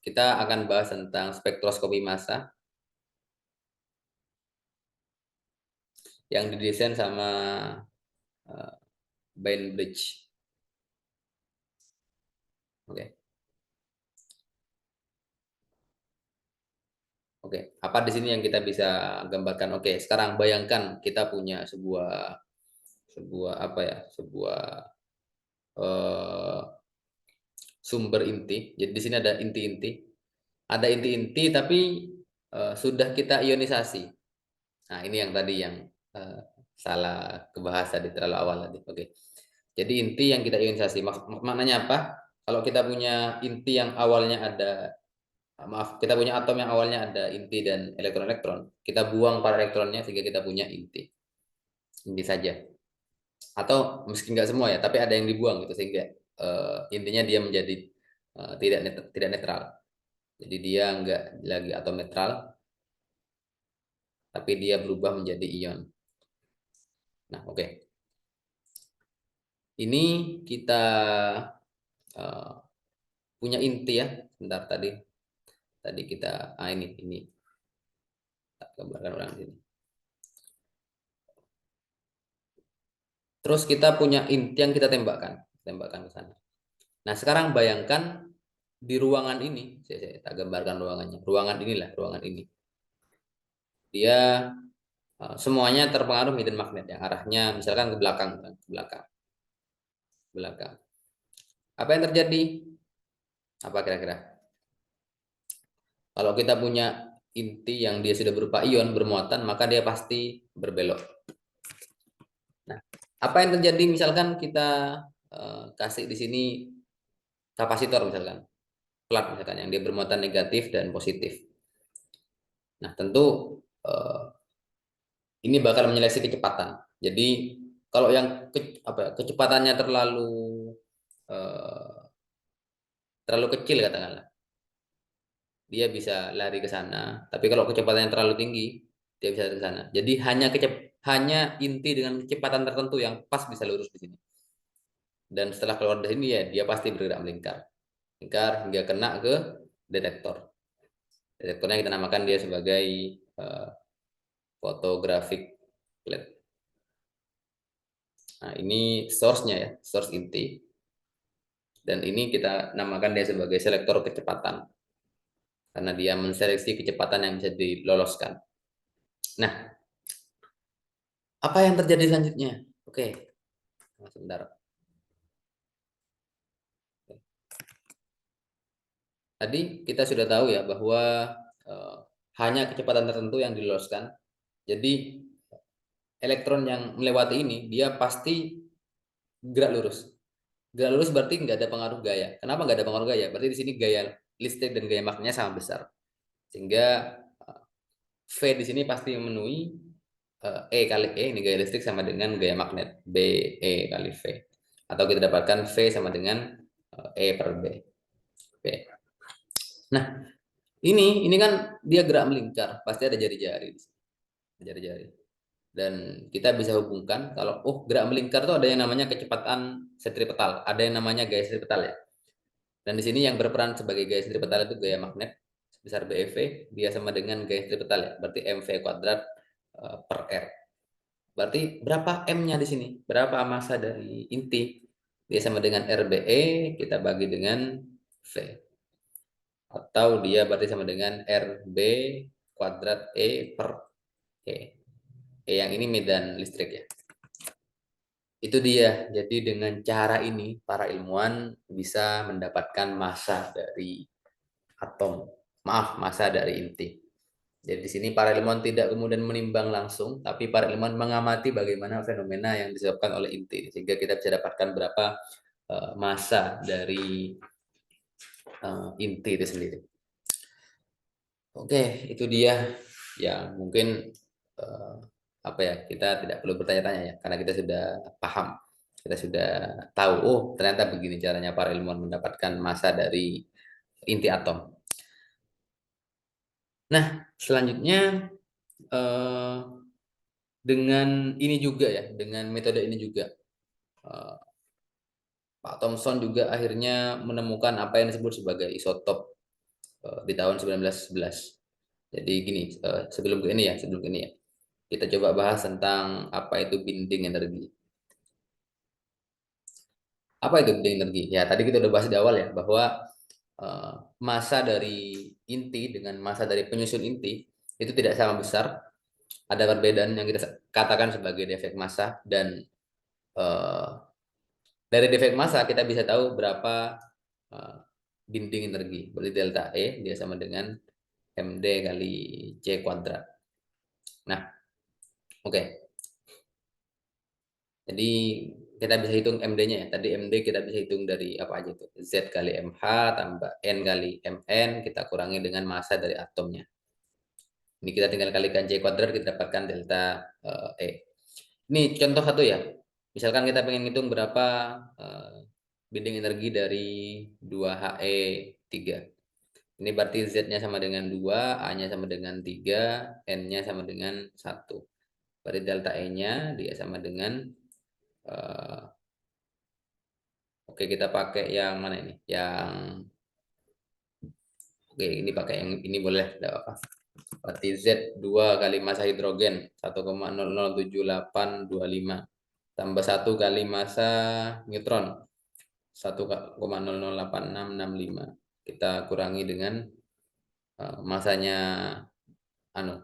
kita akan bahas tentang spektroskopi massa yang didesain sama Bainbridge. Oke. Oke, apa di sini yang kita bisa gambarkan? Oke, sekarang bayangkan kita punya sebuah apa ya? Sebuah eh, sumber inti. Jadi di sini ada inti-inti. Ada inti-inti tapi sudah kita ionisasi. Nah, ini yang tadi yang eh, salah kebahasa di terlalu awal tadi. Oke. Jadi inti yang kita ionisasi. Maknanya apa? Kalau kita punya inti yang awalnya ada, maaf, kita punya atom yang awalnya ada inti dan elektron-elektron, kita buang para elektronnya sehingga kita punya inti. Inti saja. Atau meski nggak semua ya, tapi ada yang dibuang gitu sehingga intinya dia menjadi tidak netral. Jadi dia nggak lagi atom netral, tapi dia berubah menjadi ion. Nah, oke. Ini kita uh, punya inti ya. Sebentar tadi kita ini tak gambarkan ulang di sini. Terus kita punya inti yang kita tembakkan ke sana. Nah, sekarang bayangkan di ruangan ini, saya tak gambarkan ruangannya. Ruangan inilah, ruangan ini. Dia semuanya terpengaruh medan magnet yang arahnya misalkan ke belakang, belakang. Apa yang terjadi? Apa kira-kira? Kalau kita punya inti yang dia sudah berupa ion bermuatan, maka dia pasti berbelok. Nah, apa yang terjadi misalkan kita kasih di sini kapasitor misalkan, plat misalkan yang dia bermuatan negatif dan positif. Nah, tentu ini bakal menyeleksi kecepatan. Jadi kalau yang kecepatannya eh, terlalu kecil katakanlah, dia bisa lari ke sana. Tapi kalau kecepatannya terlalu tinggi, dia bisa lari ke sana. Jadi hanya inti dengan kecepatan tertentu yang pas bisa lurus di sini. Dan setelah keluar dari sini ya dia pasti bergerak melingkar hingga kena ke detektor. Detektornya kita namakan dia sebagai uh, photographic plate. Nah, ini source-nya ya, source inti. Dan ini kita namakan dia sebagai selektor kecepatan. karena dia menseleksi kecepatan yang bisa diloloskan. Nah, apa yang terjadi selanjutnya? Oke, sebentar. Tadi kita sudah tahu ya bahwa hanya kecepatan tertentu yang diloloskan. Jadi elektron yang melewati ini dia pasti gerak lurus. Gerak lurus berarti nggak ada pengaruh gaya. Kenapa nggak ada pengaruh gaya? Berarti di sini gaya listrik dan gaya magnetnya sama besar. Sehingga V di sini pasti memenuhi E kali E, ini gaya listrik sama dengan gaya magnet B E kali V. Atau kita dapatkan V sama dengan E per B. Oke. Nah, ini kan dia gerak melingkar, pasti ada jari-jari. Jari-jari. Dan kita bisa hubungkan kalau gerak melingkar itu ada yang namanya kecepatan sentripetal, ada yang namanya gaya sentripetal ya. Dan di sini yang berperan sebagai gaya sentripetal itu gaya magnet sebesar BeV, dia sama dengan gaya sentripetal ya, berarti mv kuadrat per r. Berarti berapa m-nya di sini? Berapa massa dari inti? Dia sama dengan RBE, kita bagi dengan V. Atau dia berarti sama dengan RB kuadrat E per E. Yang ini medan listrik ya. Itu dia. Jadi dengan cara ini para ilmuwan bisa mendapatkan massa dari atom. Maaf, massa dari inti. Jadi di sini para ilmuwan tidak kemudian menimbang langsung, tapi para ilmuwan mengamati bagaimana fenomena yang disebabkan oleh inti, sehingga kita bisa dapatkan berapa massa dari inti itu sendiri. Oke, itu dia yang mungkin apa ya, kita tidak perlu bertanya-tanya ya, karena kita sudah paham, kita sudah tahu, ternyata begini caranya para ilmuwan mendapatkan massa dari inti atom. Nah, selanjutnya dengan ini juga ya, dengan metode ini juga Pak Thomson juga akhirnya menemukan apa yang disebut sebagai isotop di tahun 1911. Jadi gini, sebelum ke ini ya, kita coba bahas tentang apa itu binding energi. Apa itu binding energi? Ya, tadi kita udah bahas di awal ya, bahwa massa dari inti dengan massa dari penyusun inti itu tidak sama besar. Ada perbedaan yang kita katakan sebagai defek massa, dan dari defek massa kita bisa tahu berapa binding energi. Berarti delta E dia sama dengan MD kali C kuadrat. Nah, oke. Jadi kita bisa hitung MD-nya ya. Tadi MD kita bisa hitung dari apa aja tuh? Z kali MH tambah N kali Mn, kita kurangi dengan massa dari atomnya. Ini kita tinggal kalikan C kuadrat, kita dapatkan delta E. Ini contoh satu ya. Misalkan kita pengen hitung berapa binding energi dari 2He3. Ini berarti Z-nya sama dengan 2, A-nya sama dengan 3, N-nya sama dengan 1. Berarti delta E-nya dia sama dengan oke, kita pakai yang mana ini? Oke, ini pakai yang ini boleh, tidak apa. Berarti Z 2 kali massa hidrogen 1,007825 tambah 1 kali massa neutron 1,008665. Kita kurangi dengan masanya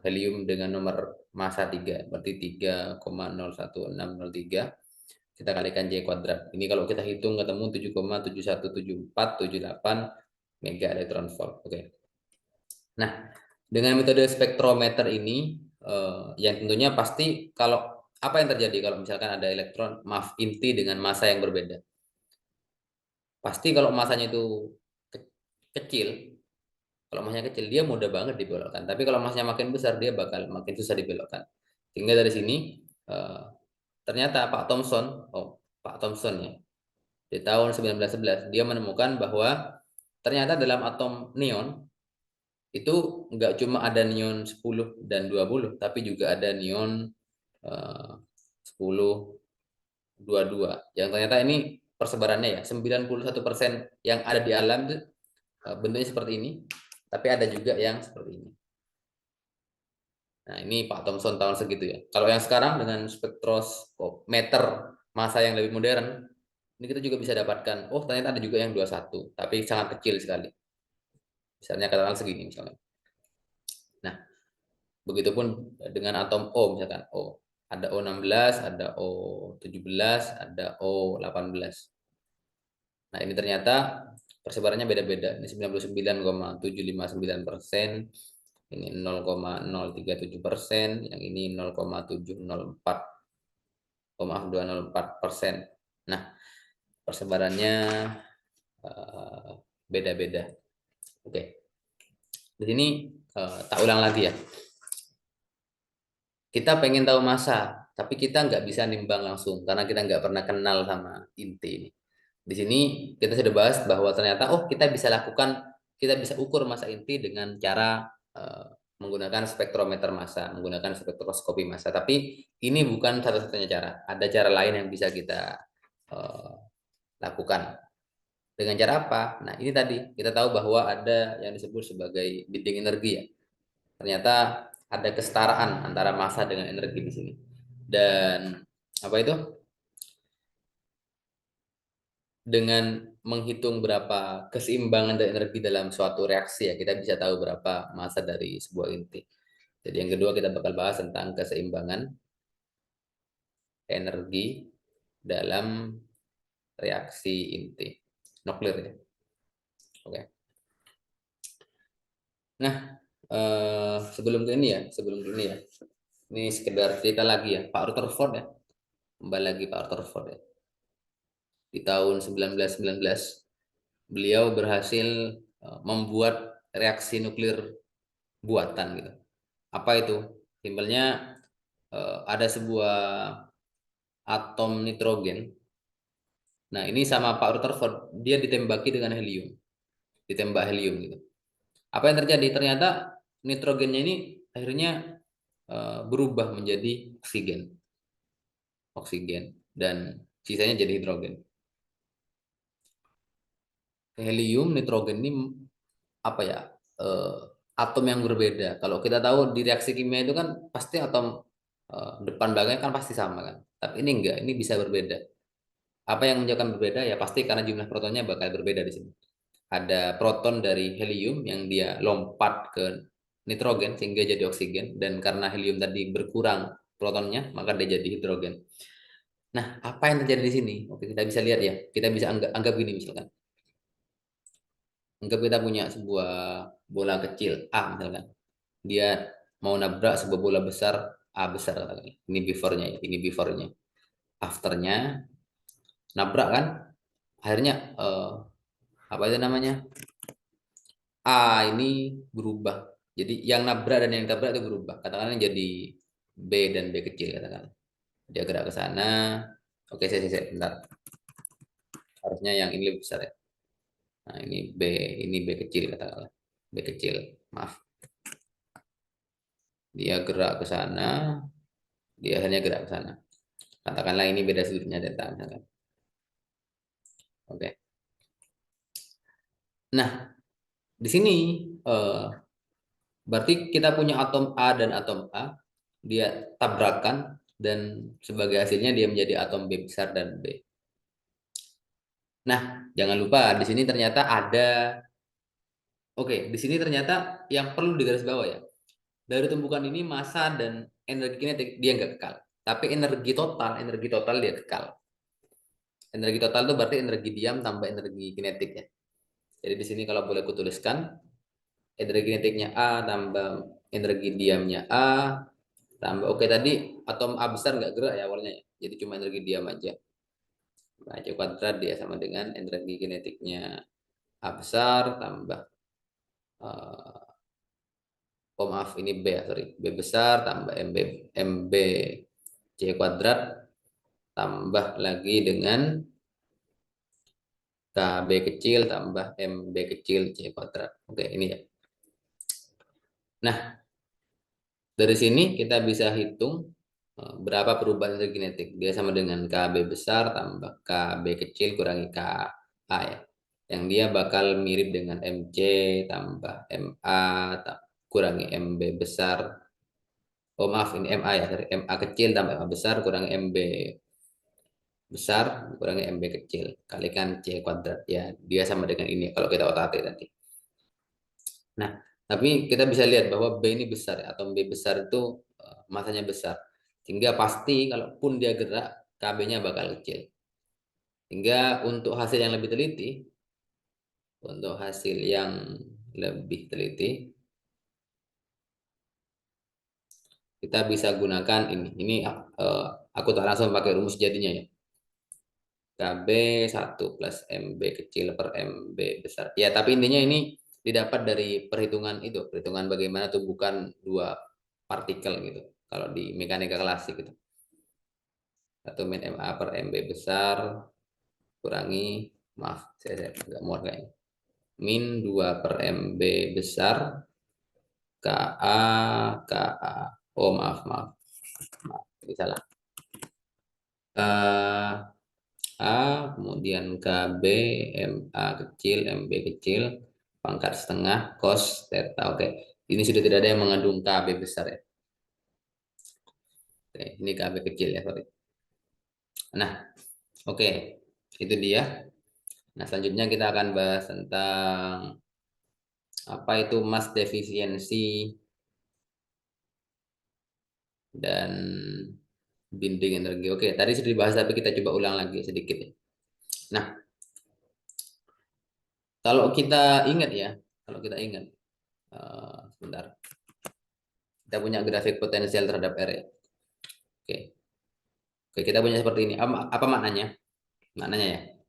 helium dengan nomor massa 3, berarti 3,016603. Kita kalikan J kuadrat. Ini kalau kita hitung ketemu 7,717478 mega elektron volt. Oke. Nah, dengan metode spektrometer ini yang tentunya pasti kalau apa yang terjadi kalau misalkan ada elektron, inti dengan massa yang berbeda. Pasti kalau massanya itu kecil, kalau massanya kecil dia mudah banget dibelokkan. Tapi kalau massanya makin besar dia bakal makin susah dibelokkan. Sehingga dari sini ternyata Pak Thomson ya, di tahun 1911 dia menemukan bahwa ternyata dalam atom neon itu nggak cuma ada neon 10 dan 20, tapi juga ada neon 10, 22. Yang ternyata ini persebarannya ya, 91% yang ada di alam itu bentuknya seperti ini, tapi ada juga yang seperti ini. Nah, ini Pak Thomson tahun segitu ya. Kalau yang sekarang dengan spektrometer massa yang lebih modern, ini kita juga bisa dapatkan, ternyata ada juga yang 21, tapi sangat kecil sekali. Misalnya katakan segini misalnya. Nah, begitupun dengan atom O misalkan O. Ada O16, ada O17, ada O18. Nah, ini ternyata persebarannya beda-beda. Ini 99,759%, ini 0,037%, yang ini 0,704, maaf 204%. Nah, persebarannya beda-beda. Oke. Di sini tak ulang lagi ya. Kita pengen tahu massa, tapi kita nggak bisa nimbang langsung karena kita nggak pernah kenal sama inti ini. Di sini kita sudah bahas bahwa ternyata kita bisa lakukan, kita bisa ukur massa inti dengan cara menggunakan spektrometer massa, menggunakan spektroskopi massa. Tapi ini bukan satu-satunya cara. Ada cara lain yang bisa kita eh, lakukan. Dengan cara apa? Nah, ini tadi kita tahu bahwa ada yang disebut sebagai bidding energi ya. Ternyata ada kesetaraan antara massa dengan energi di sini. Dan apa itu? Dengan menghitung berapa keseimbangan dari energi dalam suatu reaksi ya, kita bisa tahu berapa massa dari sebuah inti. Jadi yang kedua kita bakal bahas tentang keseimbangan energi dalam reaksi inti nuklir ya. Oke. Nah, sebelum ke ini ya, ini sekedar cerita lagi ya, Pak Rutherford ya, kembali lagi Pak Rutherford ya. Di tahun 1919 beliau berhasil membuat reaksi nuklir buatan gitu. Apa itu? Simpelnya ada sebuah atom nitrogen. Nah, ini sama Pak Rutherford, dia ditembaki dengan helium, ditembak helium gitu. Apa yang terjadi? Ternyata nitrogennya ini akhirnya berubah menjadi oksigen, dan sisanya jadi hidrogen. Helium, nitrogen ini apa ya? eh, Atom yang berbeda. Kalau kita tahu di reaksi kimia itu kan pasti atom depan belakangnya kan pasti sama kan. Tapi ini enggak, ini bisa berbeda. Apa yang menyebabkan berbeda ya pasti karena jumlah protonnya bakal berbeda di sini. Ada proton dari helium yang dia lompat ke nitrogen sehingga jadi oksigen, dan karena helium tadi berkurang protonnya maka dia jadi hidrogen. Nah, apa yang terjadi di sini? Oke, kita bisa lihat ya. Kita bisa anggap gini misalkan. Anggap kita punya sebuah bola kecil A misalkan. Dia mau nabrak sebuah bola besar A besar katakan. Ini before-nya ya, ini before-nya. After-nya nabrak kan, akhirnya apa itu namanya? A ini berubah. Jadi yang nabrak dan yang tabrak itu berubah. Katakanlah jadi B dan B kecil katakan. Dia gerak ke sana. Oke, saya bentar. Harusnya yang ini lebih besar ya. Nah, ini B kecil katakanlah. B kecil. Maaf. Dia gerak ke sana, dia akhirnya gerak ke sana. Katakanlah ini beda sudutnya delta misalkan. Oke. Nah, di sini eh, berarti kita punya atom A dan atom A, dia tabrakan dan sebagai hasilnya dia menjadi atom B besar dan B. Nah, jangan lupa di sini ternyata ada, oke, di sini ternyata yang perlu digarisbawahi ya. Dari tumbukan ini massa dan energi kinetik dia nggak kekal, tapi energi total dia kekal. Energi total itu berarti energi diam tambah energi kinetik ya. Jadi di sini kalau boleh kutuliskan, energi kinetiknya A tambah energi diamnya A tambah, oke tadi atom A besar nggak gerak ya awalnya ya. Jadi cuma energi diam aja. Nah, C kuadrat dia sama dengan energi kinetiknya A besar tambah oh maaf ini B ya, sorry. B besar tambah MB C kuadrat tambah lagi dengan KB kecil tambah MB kecil C kuadrat. Oke, ini ya. Nah, dari sini kita bisa hitung berapa perubahan energi kinetik. Dia sama dengan KB besar tambah KB kecil kurangi KA ya. Yang dia bakal mirip dengan MC tambah MA kurangi MB besar. Oh maaf, ini MA ya. Dari MA kecil tambah MA besar kurangi MB besar kurangi MB kecil. Kalikan C kuadrat ya. Dia sama dengan ini kalau kita otak-atik tadi. Nah, tapi kita bisa lihat bahwa B ini besar, atom B besar itu masanya besar. Sehingga pasti kalaupun dia gerak, KB-nya bakal kecil. Hingga untuk hasil yang lebih teliti, kita bisa gunakan ini. Ini aku tak langsung pakai rumus jadinya ya. KB 1 plus MB kecil per MB besar. Ya, tapi intinya ini didapat dari perhitungan bagaimana tumbukan dua partikel gitu. Kalau di mekanika klasik gitu. 1 min MA per MB besar kurangi, maaf, saya nggak muat kayaknya. Min 2 per MB besar KA KA. Oh, maaf. Ini salah. A, kemudian KB, MA kecil, MB kecil, pangkat setengah, cos theta. Oke, ini sudah tidak ada yang mengandung KB besar ya. Oke, ini KB kecil ya, sorry. Nah, oke, itu dia. Nah, selanjutnya kita akan bahas tentang apa itu mass defisiensi dan binding energi. Oke, tadi sudah dibahas tapi kita coba ulang lagi sedikit ya. Nah, kalau kita ingat ya, sebentar. Kita punya grafik potensial terhadap R ya. Oke. Oke, kita punya seperti ini. Apa maknanya? Maknanya ya.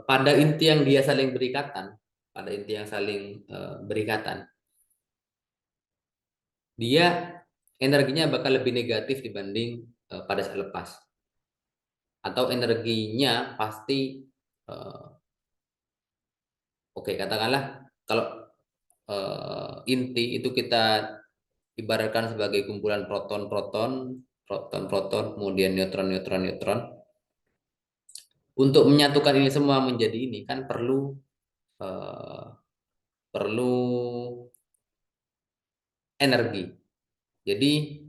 Pada inti yang dia saling berikatan, berikatan, dia energinya bakal lebih negatif dibanding pada saat lepas. Atau energinya pasti eh, oke, katakanlah kalau inti itu kita ibaratkan sebagai kumpulan proton, kemudian neutron. Untuk menyatukan ini semua menjadi ini kan eh, perlu energi. Jadi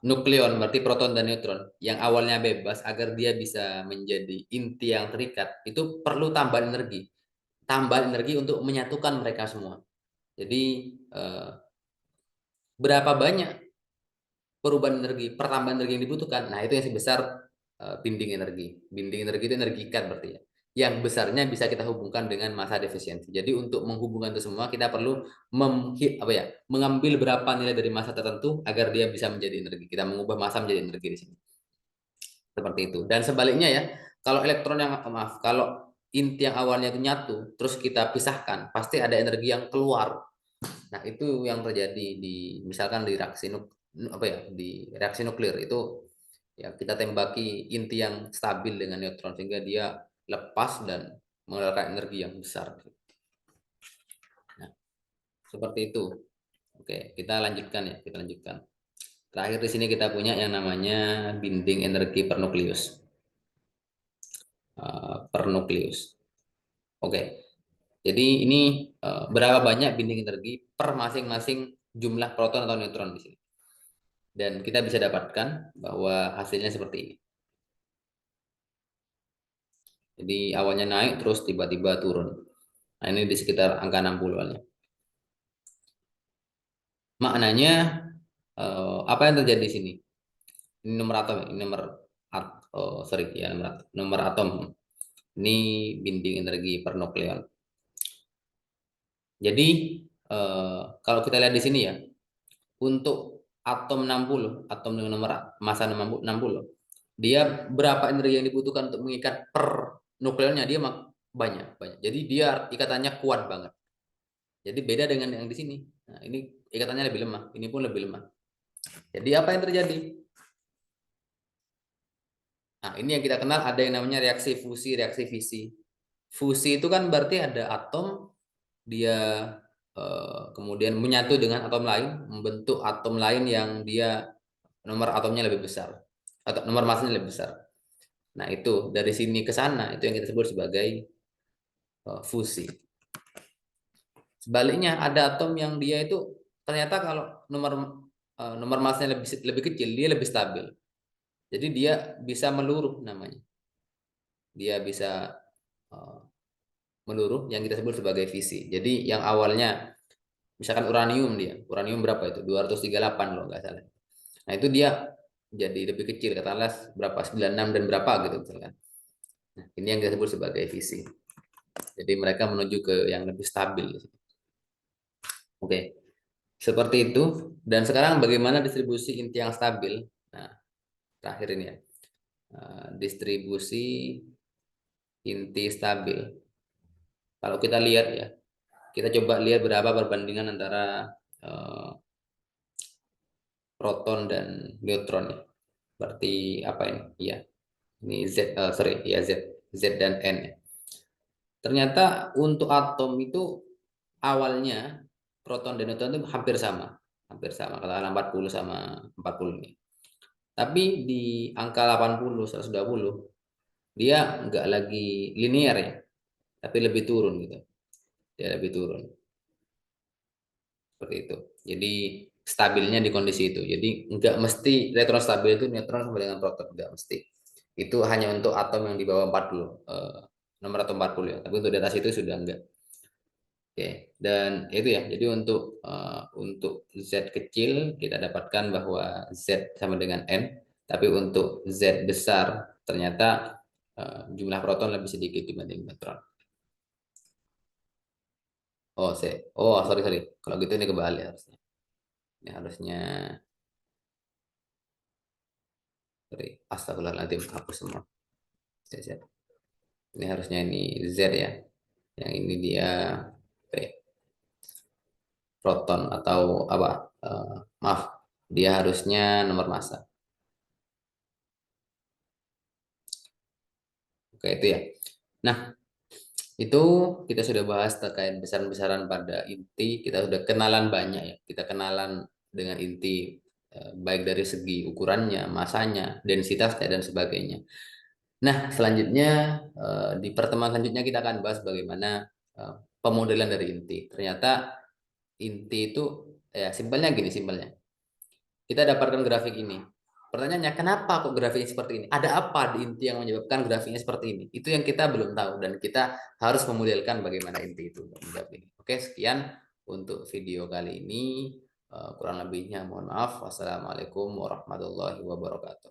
nukleon berarti proton dan neutron yang awalnya bebas agar dia bisa menjadi inti yang terikat itu perlu tambahan energi untuk menyatukan mereka semua. Jadi berapa banyak perubahan energi, pertambahan energi yang dibutuhkan. Nah, itu yang sebesar binding energi. Binding energi itu energi ikat berarti ya. Yang besarnya bisa kita hubungkan dengan massa defisiensi. Jadi untuk menghubungkan itu semua kita perlu mengambil berapa nilai dari massa tertentu agar dia bisa menjadi energi. Kita mengubah massa menjadi energi di sini. Seperti itu. Dan sebaliknya ya, kalau inti yang awalnya itu nyatu, terus kita pisahkan, pasti ada energi yang keluar. Nah, itu yang terjadi di misalkan di reaksi nuklir itu ya kita tembaki inti yang stabil dengan neutron sehingga dia lepas dan mengeluarkan energi yang besar. Nah, seperti itu. Oke, kita lanjutkan. Terakhir di sini kita punya yang namanya binding energi per nukleus. Oke. Jadi ini berapa banyak binding energi per masing-masing jumlah proton atau neutron di sini. Dan kita bisa dapatkan bahwa hasilnya seperti ini. Jadi awalnya naik terus tiba-tiba turun. Nah, ini di sekitar angka 60-an. Maknanya apa yang terjadi di sini? Ini nomor atom ya, ini nomor atom. Ini binding energi per nukleon. Jadi kalau kita lihat di sini ya, untuk atom 60, atom dengan nomor massa 60, dia berapa energi yang dibutuhkan untuk mengikat per nukleonnya dia banyak. Jadi dia ikatannya kuat banget. Jadi beda dengan yang di sini. Nah, ini ikatannya lebih lemah, ini pun lebih lemah. Jadi apa yang terjadi? Nah, ini yang kita kenal ada yang namanya reaksi fusi, reaksi fisi. Fusi itu kan berarti ada atom dia kemudian menyatu dengan atom lain, membentuk atom lain yang dia nomor atomnya lebih besar atau nomor massanya lebih besar. Nah, itu dari sini ke sana itu yang kita sebut sebagai fusi. Sebaliknya ada atom yang dia itu ternyata kalau nomor massanya lebih kecil, dia lebih stabil. Jadi dia bisa meluruh namanya. Dia bisa meluruh yang kita sebut sebagai fisi. Jadi yang awalnya misalkan uranium berapa itu? 238 loh nggak salah. Nah, itu dia jadi lebih kecil, katakanlah berapa 96 dan berapa gitu misalkan. Nah, ini yang kita sebut sebagai fisi. Jadi mereka menuju ke yang lebih stabil. Oke, seperti itu. Dan sekarang bagaimana distribusi inti yang stabil? Nah, terakhir ini ya. Distribusi inti stabil. Kalau kita lihat ya, kita coba lihat berapa perbandingan antara eh, proton dan neutron ya. Berarti apa ini? Ya, ini sorry, ya Z dan N ya. Ternyata untuk atom itu awalnya proton dan neutron itu hampir sama, katakanlah 40 sama 40 ini. Tapi di angka 80, 120, dia nggak lagi linear ya, tapi lebih turun gitu. Dia lebih turun seperti itu. Jadi stabilnya di kondisi itu. Jadi nggak mesti elektron stabil itu neutron sama dengan proton, nggak mesti. Itu hanya untuk atom yang di bawah 40, nomor atom 40 ya. Tapi untuk di atas itu sudah enggak. Oke, dan itu ya. Jadi untuk Z kecil kita dapatkan bahwa Z sama dengan N, tapi untuk Z besar ternyata jumlah proton lebih sedikit dibanding neutron. Oh, sorry sorry. Kalau gitu ini kebalik harusnya. Ini harusnya sorry. Astagfirullahaladzim, hapus semua. Z. Ini harusnya ini Z ya. Yang ini dia oke, proton atau apa? Maaf, dia harusnya nomor massa. Oke, itu ya. Nah, itu kita sudah bahas terkait besaran-besaran pada inti. Kita sudah kenalan banyak ya. Kita kenalan dengan inti baik dari segi ukurannya, masanya, densitasnya dan sebagainya. Nah, selanjutnya di pertemuan selanjutnya kita akan bahas bagaimana pemodelan dari inti. Ternyata inti itu ya simpelnya gini, simpelnya. Kita dapatkan grafik ini. Pertanyaannya, kenapa kok grafiknya seperti ini? Ada apa di inti yang menyebabkan grafiknya seperti ini? Itu yang kita belum tahu dan kita harus memodelkan bagaimana inti itu menjawab ini. Oke, sekian untuk video kali ini. Kurang lebihnya mohon maaf. Wassalamualaikum warahmatullahi wabarakatuh.